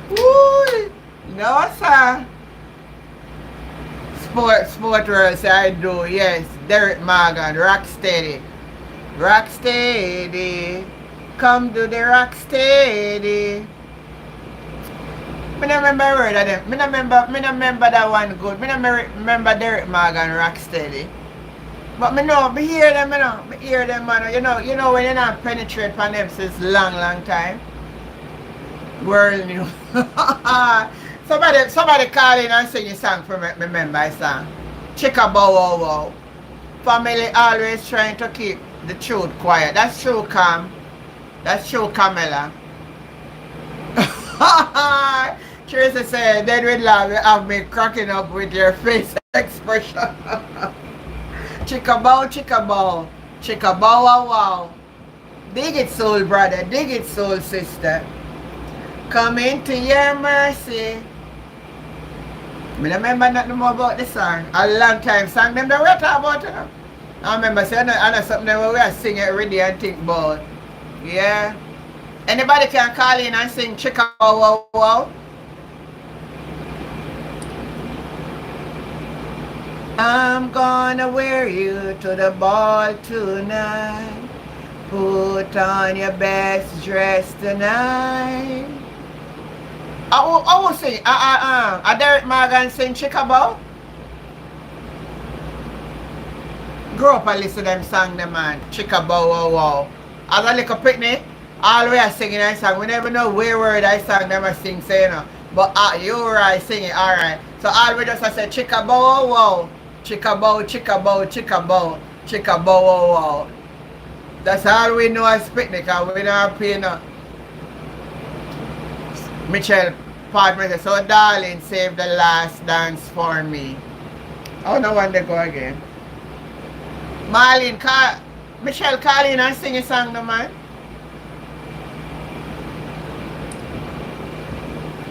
Woo. No, sir. Sport world, say I do. Yes. Derrick Morgan, rock steady. Rock steady. Come to the rock steady. I don't remember a word of them. I don't remember that one good. I don't remember Derrick Morgan, rock steady. But me know, me hear them, you know. Me hear them, man. You know when you not penetrate on them since long time. World new. somebody call in and sing a song for me. Remember a song. Chicka bow wow wow. Family always trying to keep the truth quiet. That's true, Cam. That's true, Camilla. Teresa said, then with love, you have me cracking up with your face expression. Chicka bow, chicka bow. Chicka bow wow wow. Dig it, soul brother. Dig it, soul sister. Come into your mercy. I remember nothing more about this song. A long time song them that we talk about it. I remember saying I know something that we are singing every day and think about. Yeah. Anybody can call in and sing Chicka wow wow wow. I'm gonna wear you to the ball tonight. Put on your best dress tonight. I will sing. Derrick Morgan sing Chicka bow. Grew up and listen to them song, them man. Chicka bow wow wow. As a little picnic, always singing that song. We never know where word I song them I sing, say, you know. But you right sing it, alright. So all we just say Chicka bow wow wow. Chicka bow, chicka bow, chicka bow, chicka bow wow wow. That's all we know as picnic, and we don't pay no. Michelle Partner, so darling, save the last dance for me. Oh, no one they go again. Marlene, Michelle, call in and sing a song, no man.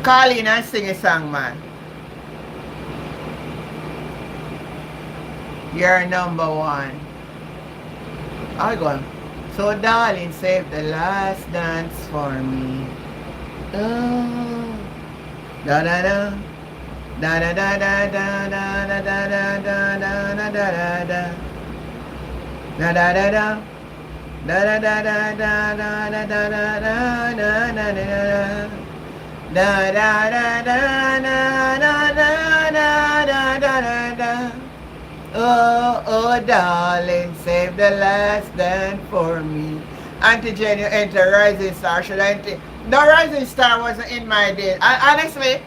Call in and sing a song, man. You're number one. I go. So darling, save the last dance for me. Oh, da da da, da da da da da da da da da da da da da da, da da da da, da da da da da da da da da da da da da da da. Oh, darling, save the last dance for me. Auntie Jenny, you enter Rising Star. Should I enter? The Rising Star wasn't in my day. Honestly,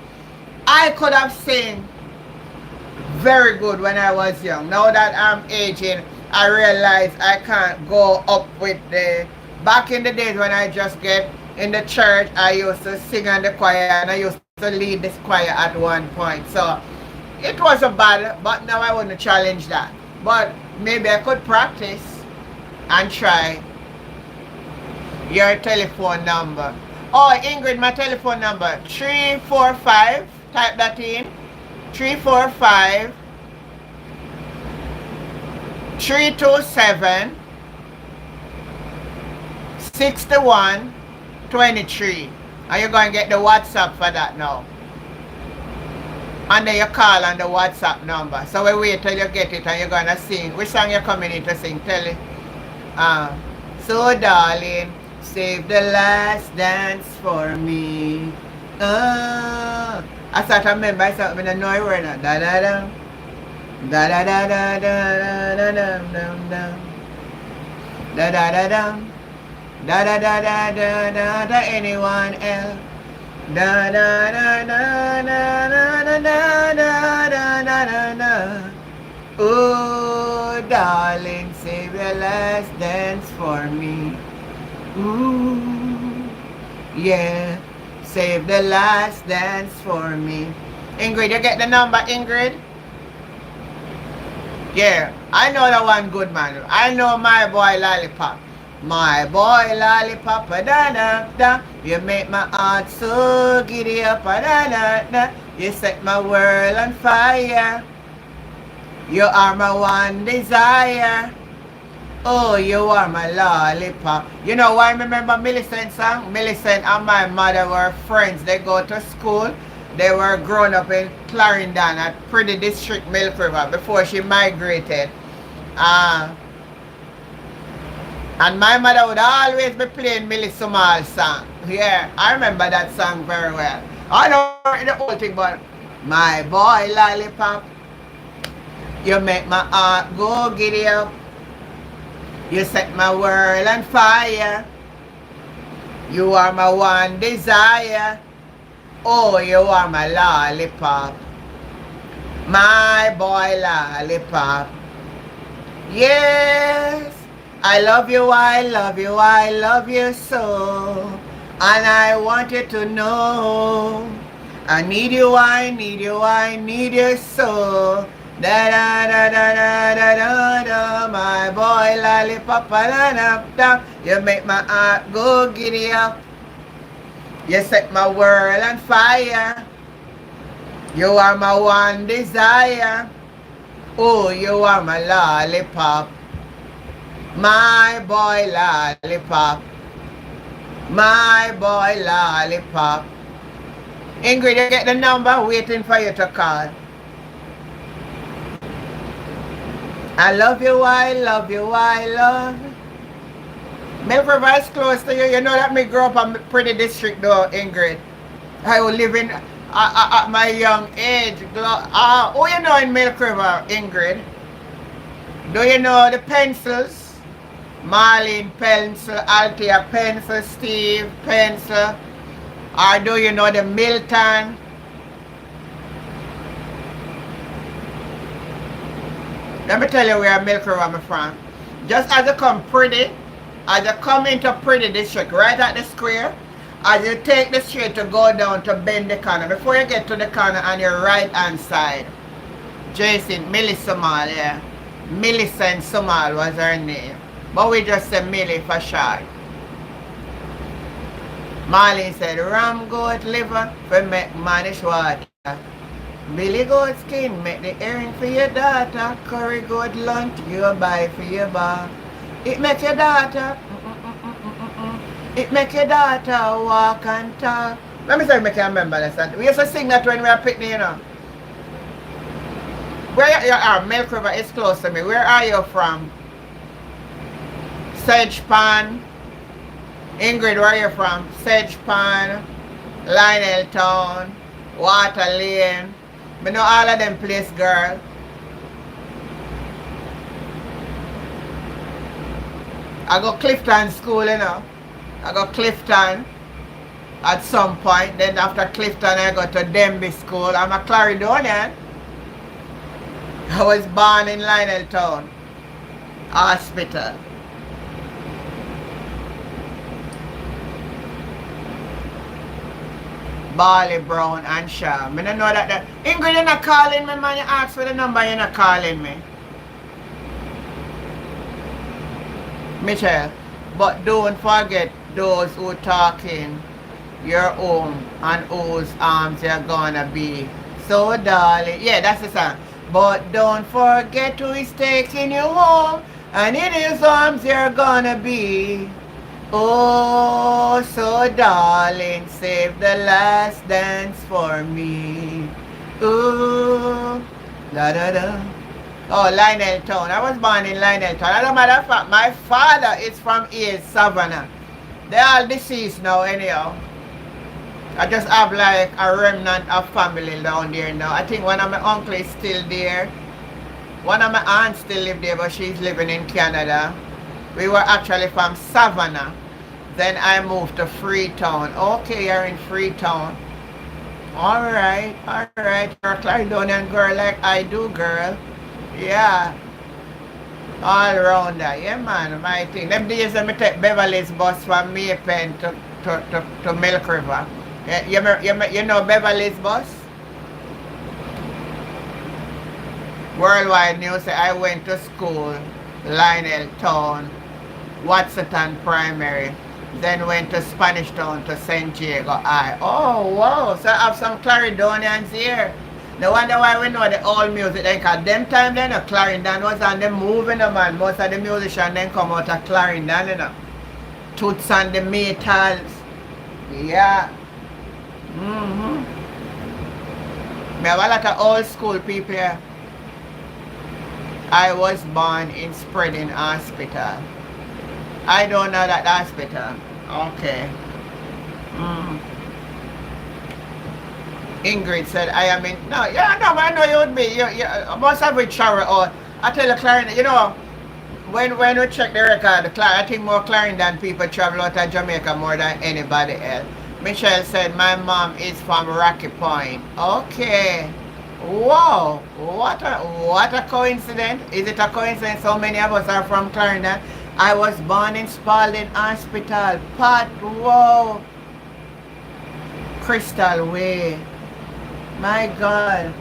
I could have seen very good when I was young. Now that I'm aging, I realize I can't go up with the... Back in the days when I just get in the church, I used to sing on the choir and I used to lead this choir at one point. So it wasn't bad, but now I want to challenge that. But maybe I could practice and try. Your telephone number. Oh, Ingrid, my telephone number. 345. Type that in. 345 327 61 23. And you're going to get the WhatsApp for that now. And then you call on the WhatsApp number. So we wait till you get it and you're going to sing. Which song you're coming in to sing? Tell it. So darling, save the last dance for me. I start to remember myself when I know I word now. Da da da. Da da da da da da da da da da da da. Da da da da da da da. Anyone else? Da da da da da da da da da da da. Oh, darling, save the last dance for me. Ooh, yeah, save the last dance for me. Ingrid, you get the number, Ingrid? Yeah, I know that one good man. I know my boy Lollipop. My boy lollipop, da. You make my heart so giddy up, da. You set my world on fire. You are my one desire. Oh, you are my lollipop. You know why I remember Millicent song? Millicent and my mother were friends. They go to school. They were grown up in Clarendon at Pretty District, Milk River, before she migrated. And my mother would always be playing Millie Sumal song. Yeah, I remember that song very well. I don't know the whole thing, but my boy lollipop, you make my heart go giddy up. You set my world on fire. You are my one desire. Oh, you are my lollipop. My boy lollipop. Yes, I love you, I love you, I love you so. And I want you to know I need you, I need you, I need you so. Da da da da da da da da, my boy lollipop, da. You make my heart go giddy up. You set my world on fire. You are my one desire. Oh, you are my lollipop. My boy lollipop. My boy lollipop. Ingrid, you get the number waiting for you to call. I love you, I love you, I love you. Milk River is close to you. You know that me grew up in Pretty District though, Ingrid. I was living at my young age. Oh, you know in Milk River, Ingrid? Do you know the pencils? Marlene pencil, Althea pencil, Steve pencil. Or do you know the Milton? Let me tell you where Milk River I'm from. Just as you come Pretty, as you come into Pretty District, right at the square, as you take the street to go down to bend the corner, before you get to the corner on your right hand side, Jason, Millie Sumal, yeah. Millicent Sumal was her name. But we just say Millie for short. Marlene said, ram goat liver for make manish water. Billy goat skin make the earring for your daughter. Curry goat lunch you buy for your bar. It make your daughter, it make your daughter walk and talk. Let me see if I can remember this. We used to sing that when we were picnic, you know. Where you are? Milk River is close to me. Where are you from? Sedgepan. Ingrid, where are you from? Sedgepan, Lionel Town, Water Lane. I know all of them place, girl. I go Clifton School, you know. I go Clifton at some point. Then after Clifton, I go to Denby School. I'm a Clarendonian. I was born in Lionel Town Hospital. Barley Brown and Shaw. I don't know that. Ingrid, you're not calling me, man. You ask for the number, you're not calling me. Michelle, but don't forget those who talking your home and whose arms you're gonna be. So darling, yeah, that's the song. But don't forget who is taking you home, and in his arms you're gonna be. Oh, so darling, save the last dance for me. Ooh, da da da. Oh, Lionel Town. I was born in Lionel Town. As a matter of fact, my father is from East Savannah. They're all deceased now, anyhow. I just have like a remnant of family down there now. I think one of my uncles is still there. One of my aunts still live there, but she's living in Canada. We were actually from Savannah. Then I moved to Freetown. Okay, you're in Freetown. Alright. You're a Clarendonian girl like I do, girl. Yeah. All around that. Yeah, man. My thing. Them days let me take Beverly's bus from Maypen to Milk River. You know Beverly's bus? Worldwide News say I went to school, Lionel Town, Watson Primary. Then went to Spanish Town to St. Diego High. Oh, wow. So I have some Claridonians here. No wonder why we know the old music. Then, cause them time then a Clarendon was on the moving, man. Most of the musicians then come out of Clarendon, you know. Toots and the Metals. Yeah. Mm-hmm. We have a lot of old school people here. I was born in Spreading Hospital. I don't know that hospital. Okay. Ingrid said, I am in... No, yeah, no, I know you would be. You must have with travel. Or I tell you, Clarendon, you know, when we check the record, I think more Clarendon people travel out of Jamaica more than anybody else. Michelle said, my mom is from Rocky Point. Okay. Wow. What a coincidence. Is it a coincidence so many of us are from Clarendon? I was born in Spalding Hospital. Pat, whoa. Crystal Way. My God.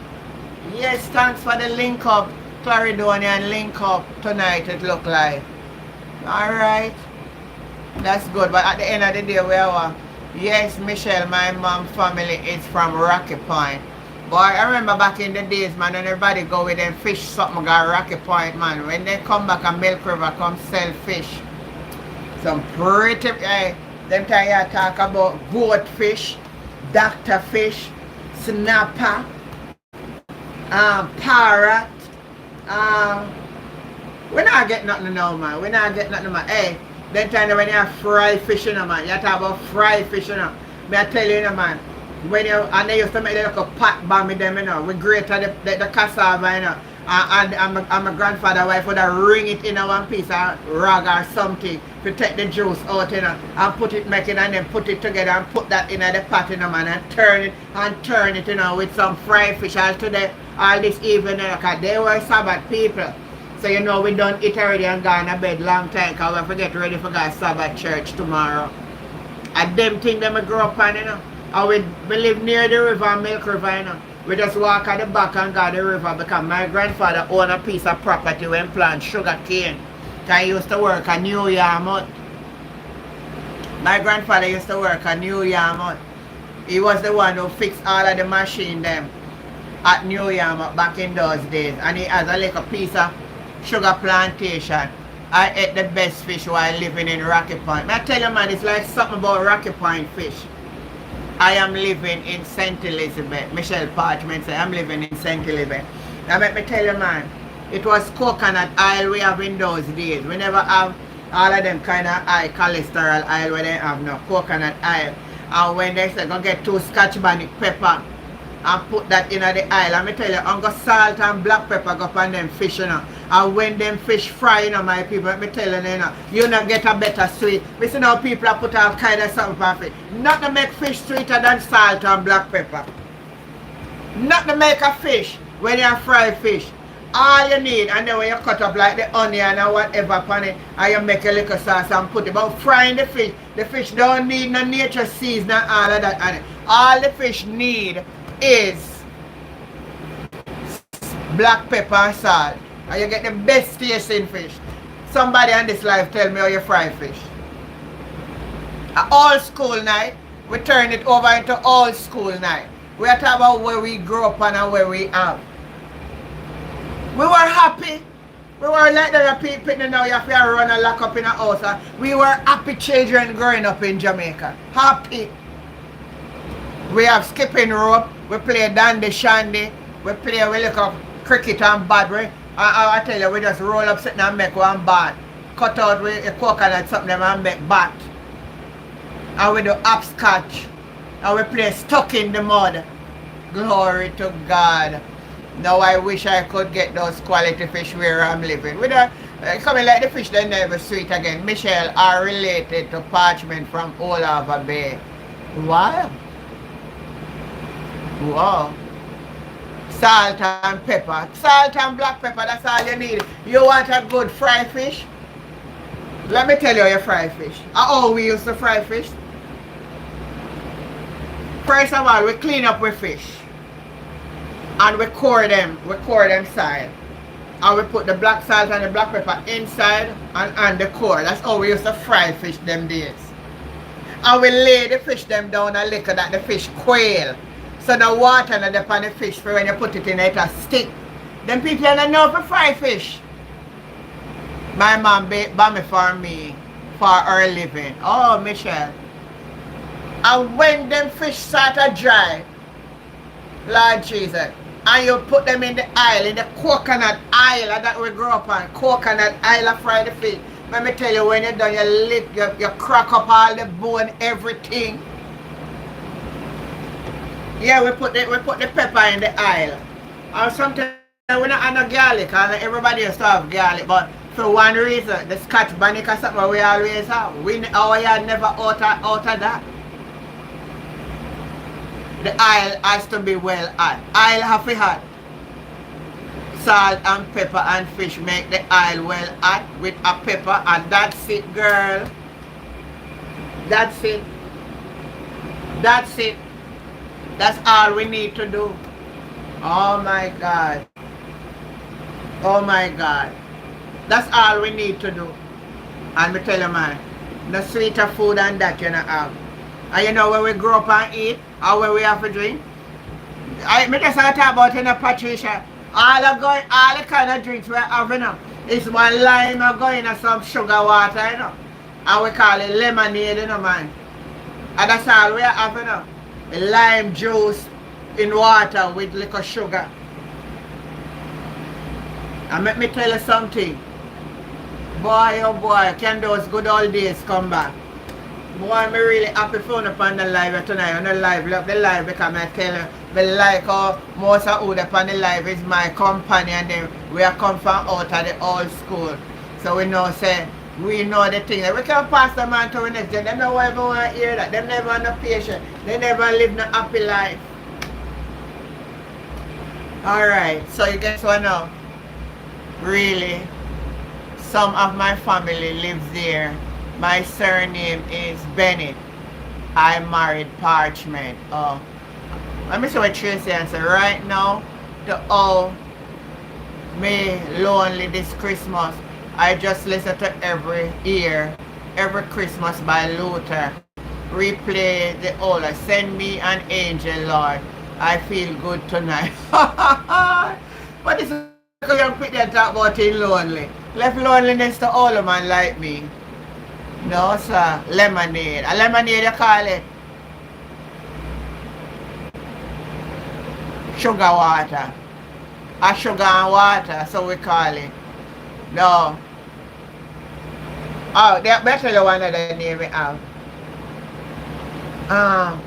Yes, thanks for the link up. Claridonian link up tonight, it look like. Alright. That's good. But at the end of the day, we are. Yes, Michelle, my mom family is from Rocky Point. Boy, I remember back in the days, man, when everybody go with them fish something got Rocky Point, man. When they come back and Milk River come sell fish. Some pretty, them time you talk about goat fish, doctor fish, snapper, parrot. We not get nothing now, man. We not get nothing, man. Hey, then time when you have fried fish, you know, man. You talk about fried fish, you know. Me I tell you, you know, man. When you, and they used to make the little pot bomb with them, you know. We grate the cassava, you know. And my grandfather wife would ring it in a one piece of rag or something to take the juice out, you know, and put it, make it, and then put it together and put that in the pot, you know, man, and turn it, you know, with some fried fish all today, all this evening, because they were Sabbath people. So, you know, we done eat already and gone to bed long time, because we have to get ready for God's Sabbath church tomorrow. And them things that we grew up on, you know, and we live near the river, Milk River, you know. We just walk at the back and go to the river because my grandfather owned a piece of property when plant sugar cane. Because he used to work at New Yarmouth. My grandfather used to work at New Yarmouth. He was the one who fixed all of the machine them at New Yarmouth back in those days. And he has a little piece of sugar plantation. I ate the best fish while living in Rocky Point. I tell you, man, it's like something about Rocky Point fish. I am living in St. Elizabeth. Michelle Parchment said, I'm living in St. Elizabeth. Now let me tell you, man, it was coconut oil we have in those days. We never have all of them kind of high cholesterol oil where they have no coconut oil. And when they say, go get 2 Scotch bonnet pepper and put that in the oil. Let me tell you, I'm going to salt and black pepper go on them fish, you know. And when them fish fry, you know, my people, let me tell you, you know, you not get a better sweet. We see now people are put all kind of something for it. Not to make fish sweeter than salt and black pepper. Not to make a fish when you fry fish. All you need, and then when you cut up like the onion or whatever upon it, and you make a little sauce and put it. But frying the fish don't need no nature seasoning and all of that on it. All the fish need is black pepper and salt. And you get the best tasting fish. Somebody on this life tell me how you fry fish. An old school night, we turn it over into old school night. We are talking about where we grew up and where we are. We were happy. We were like the people now you have to run and lock up in a house. We were happy children growing up in Jamaica. Happy. We have skipping rope. We play dandy shandy. We play we look up cricket and bad. I tell you, we just roll up something and make one bat. Cut out with a coconut something and make bat. And we do hopscotch. And we play stuck in the mud. Glory to God. Now I wish I could get those quality fish where I'm living. With coming like the fish they never sweet again. Michelle are related to Parchment from all over Bay. Wow. Wow. Salt and pepper. Salt and black pepper, that's all you need. You want a good fried fish? Let me tell you how you fry fish. How we used to fry fish. First of all, we clean up with fish. And we core them side. I will put the black salt and the black pepper inside and on the core. That's how we used to fry fish them days. I will lay the fish them down a little that the fish quail. So the water and the on the fish for when you put it in it a stick. Them people don't know for fry fish. My mom bought me for her living. Oh, Michelle. And when them fish start to dry, Lord Jesus, and you put them in the aisle, in the coconut aisle that we grew up on, coconut aisle of fried fish. Let me tell you, when you're done, you crack up all the bone, everything. Yeah, we put the pepper in the aisle. And sometimes we not have no garlic, and everybody used to have garlic, but for one reason, the Scotch bonnet or something we always have. Our yard never out of that. The aisle has to be well hot. Aisle have to be hot. Salt and pepper and fish make the aisle well hot with a pepper, and that's it, girl. That's it. That's it. That's all we need to do. Oh my God. Oh my God. That's all we need to do. And me tell you, man, no sweeter food than that you not have. And you know when we grow up and eat, or when we have to drink, me just want to talk about, you know, Patricia, all the kind of drinks we have, you know, is one lime going in some sugar water, you know, and we call it lemonade, you know, man. And that's all we have, you know, lime juice in water with little sugar. And let me tell you something. Boy, oh boy, can those good old days come back? Boy, I'm really happy for you upon the live tonight. On the live, look the live because I tell you, I like how most of who upon the live is my companion. Then we are come from out of the old school. So we know the thing. We can pass them on to the next day. They don't ever want to hear that. They never have no patience. They never live no happy life. Alright, so you guess what now? Really? Some of my family lives there. My surname is Bennett. I married Parchment. Oh. Let me see what Tracy answered. Right now, the me lonely this Christmas. I just listen to every Christmas by Luther. Replay the old. Send me an angel, Lord. I feel good tonight. But this is a young people that talk about being lonely. Left loneliness to all of man like me. No, sir. Lemonade. A lemonade, you call it? Sugar water. A sugar and water, so we call it. No. Oh, they better the one that they name it out. I'm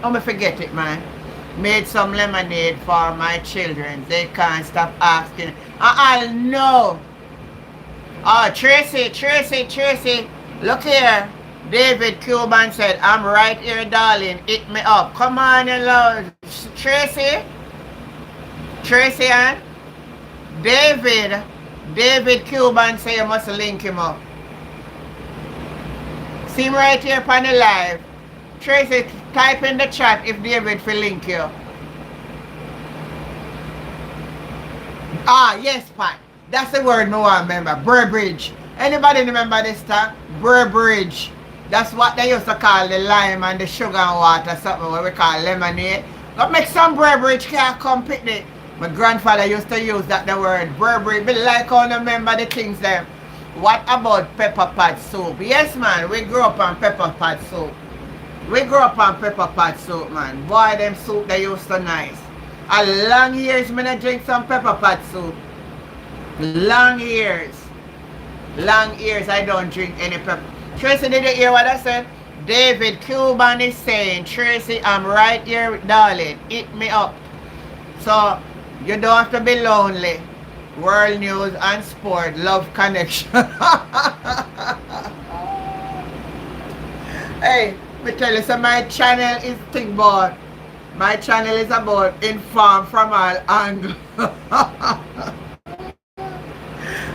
gonna forget it, man. Made some lemonade for my children. They can't stop asking. I'll know. Oh, Tracy. Look here. David Cuban said, I'm right here, darling. Hit me up. Come on, hello. Tracy, and David Cuban said you must link him up. See him right here on the live. Tracy, type in the chat if David will link you. Ah, yes, Pat. That's the word me want to remember. Burbridge. Anybody remember this time? Burbridge. That's what they used to call the lime and the sugar and water, something what we call lemonade. But make some Burbridge can't come pick it. My grandfather used to use that the word Burbridge. But like how to remember the things there. What about pepper pot soup? Yes, man, we grew up on pepper pot soup. We grew up on pepper pot soup, man. Boy, them soup they used to nice. A long years me not drink some pepper pot soup. Long years I don't drink any pepper. Tracy, did you hear what I said? David Cuban is saying, Tracy, I'm right here, darling. Hit me up. So, you don't have to be lonely. World news and sport, love connection. Hey, me tell you, so my channel is think about. My channel is about inform from all angles.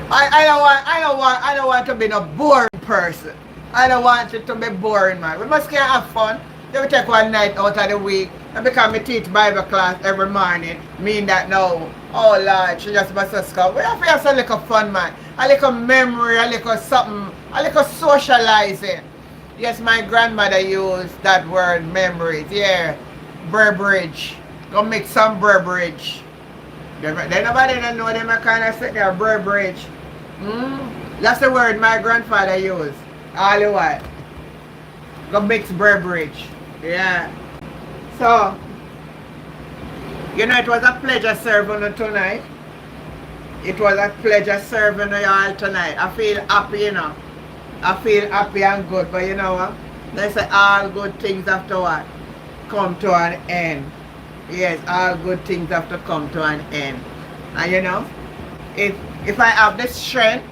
I don't want to be no boring person. I don't want it to be boring, man. We must have fun. Then we take one night out of the week. And because we teach Bible class every morning, mean that now Oh Lord, she just must have scout. We have to have a little fun, man. A little memory, a little something, a little socializing. Yes, my grandmother used that word, memories. Yeah, Burbridge. Go make some Burbridge. They nobody don't know them kind of sit there, Burbridge. That's the word my grandfather used. All the while. Go mix Burbridge. Yeah. So, you know, it was a pleasure serving you tonight. It was a pleasure serving you all tonight. I feel happy, you know. I feel happy and good, but you know what? They say all good things have to what? Come to an end. Yes, all good things have to come to an end. And you know, if I have the strength,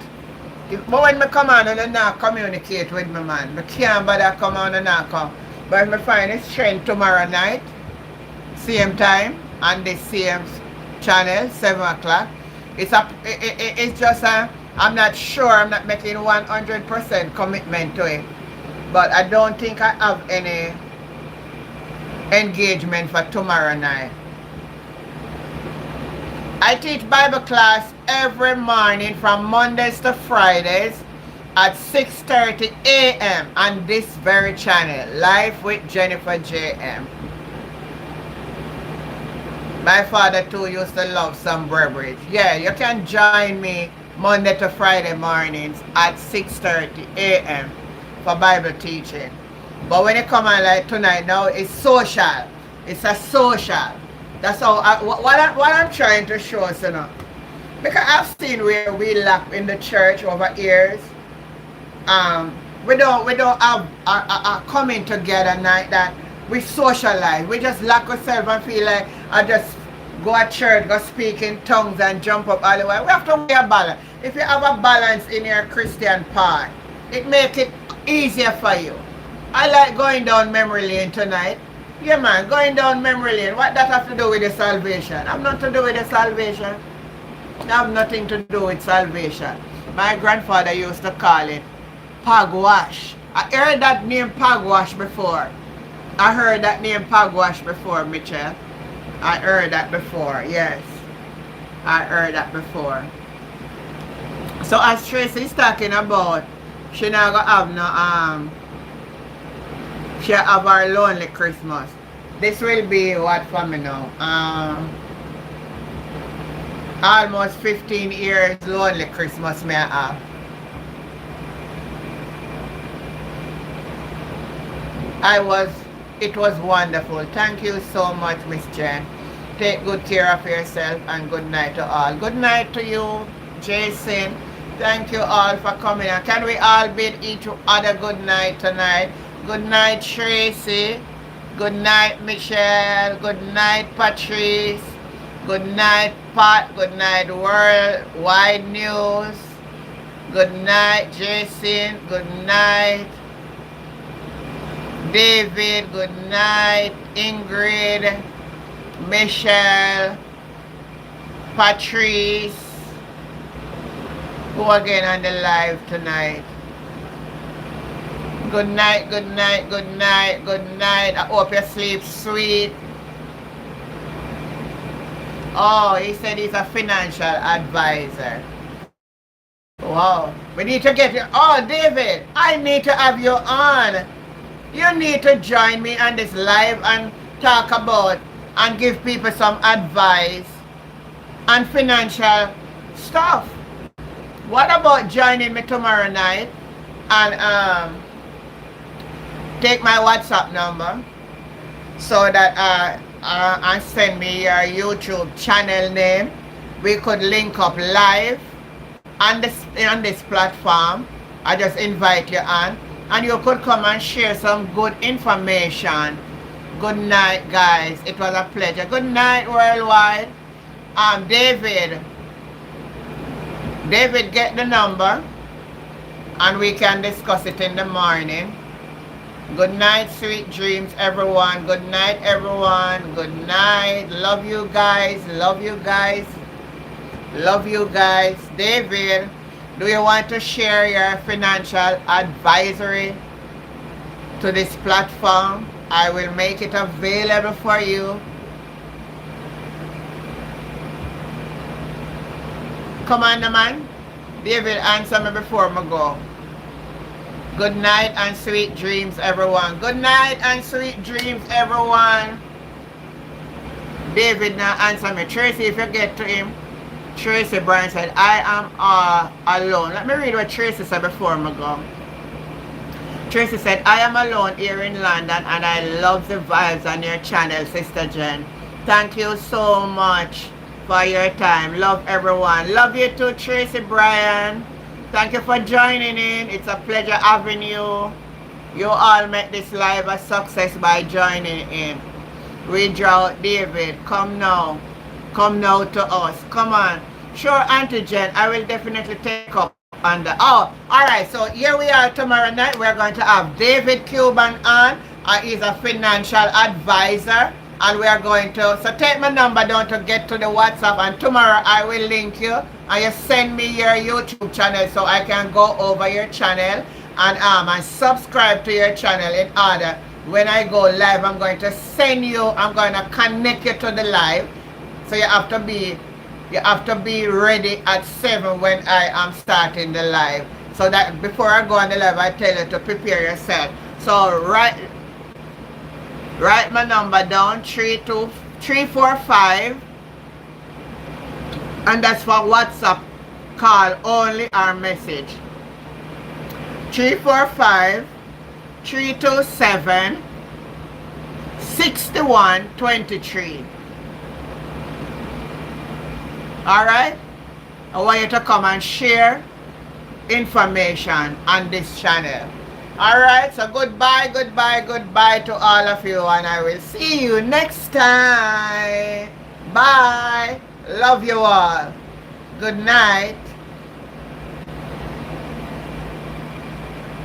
but when I come on and not communicate with my man, I can't bother come on and not come. But if I find the strength tomorrow night, same time, on the same channel, 7 o'clock, it's just a, I'm not sure, I'm not making 100% commitment to it. But I don't think I have any engagement for tomorrow night. I teach Bible class every morning from Mondays to Fridays at 6:30 a.m. on this very channel, Live with Jennifer J.M. My father too used to love some Burbridge. Yeah, you can join me Monday to Friday mornings at 6:30 a.m. for Bible teaching. But when you come on like tonight now, it's social. It's a social. That's how what I'm trying to show us, you know. Because I've seen where we lack in the church over years. We don't have a coming together night that we socialize. We just lock ourselves and feel like I just go to church, go speak in tongues and jump up all the way. We have to wear a balance. If you have a balance in your Christian part, it makes it easier for you. I like going down memory lane tonight. Yeah man, going down memory lane. What that have to do with the salvation? I've nothing to do with the salvation. I have nothing to do with salvation. My grandfather used to call it pagwash. I heard that name pagwash before. I heard that name pagwash before, Mitchell. I heard that before, yes. I heard that before. So as Tracy's talking about, she not gonna have no she have her lonely Christmas. This will be what for me now? Almost 15 years lonely Christmas may I have. It was wonderful. Thank you so much, Miss Jen. Take good care of yourself and good night to all. Good night to you, Jason. Thank you all for coming. And can we all bid each other good night tonight? Good night, Tracy. Good night, Michelle. Good night, Patrice. Good night, Pat. Good night, Worldwide News. Good night, Jason. Good night, David. Good night, Ingrid. Michelle. Patrice. Who again on the live tonight? Good night, good night, good night, good night. I hope you sleep sweet. Oh, he said he's a financial advisor. Wow. We need to get you. Oh, David, I need to have you on. You need to join me on this live and talk about and give people some advice on financial stuff. What about joining me tomorrow night and take my WhatsApp number so that and send me your YouTube channel name. We could link up live on this platform. I just invite you on and you could come and share some good information. Good night, guys. It was a pleasure. Good night, Worldwide. David, get the number and we can discuss it in the morning. Good night, sweet dreams, everyone. Good night, everyone. Good night. Love you guys. Love you guys. Love you guys. David, do you want to share your financial advisory to this platform? I will make it available for you. Come on, man. David, answer me before I go. Good night and sweet dreams, everyone. Good night and sweet dreams, everyone. David now answer me. Tracy, if you get to him. Tracy Bryan said, I am alone. Let me read what Tracy said before I go. Tracy said, I am alone here in London and I love the vibes on your channel, Sister Jen. Thank you so much for your time. Love everyone. Love you too, Tracy Bryan. Thank you for joining in. It's a pleasure having you. You all make this live a success by joining in. Read out David. Come now. Come now to us. Come on. Sure, Auntie Jen, I will definitely take up on the... Oh, alright. So here we are tomorrow night. We're going to have David Cuban on. He's a financial advisor. And we are going to... So take my number down to get to the WhatsApp. And tomorrow I will link you. And you send me your YouTube channel so I can go over your channel. And subscribe to your channel in order. When I go live, I'm going to send you... I'm going to connect you to the live. So you have to be ready at 7 when I am starting the live. So that before I go on the live, I tell you to prepare yourself. So write my number down, 345, and that's for WhatsApp call only or message. 345 327 6123. Alright? I want you to come and share information on this channel. Alright, so goodbye to all of you, and I will see you next time. Bye. Love you all. Good night.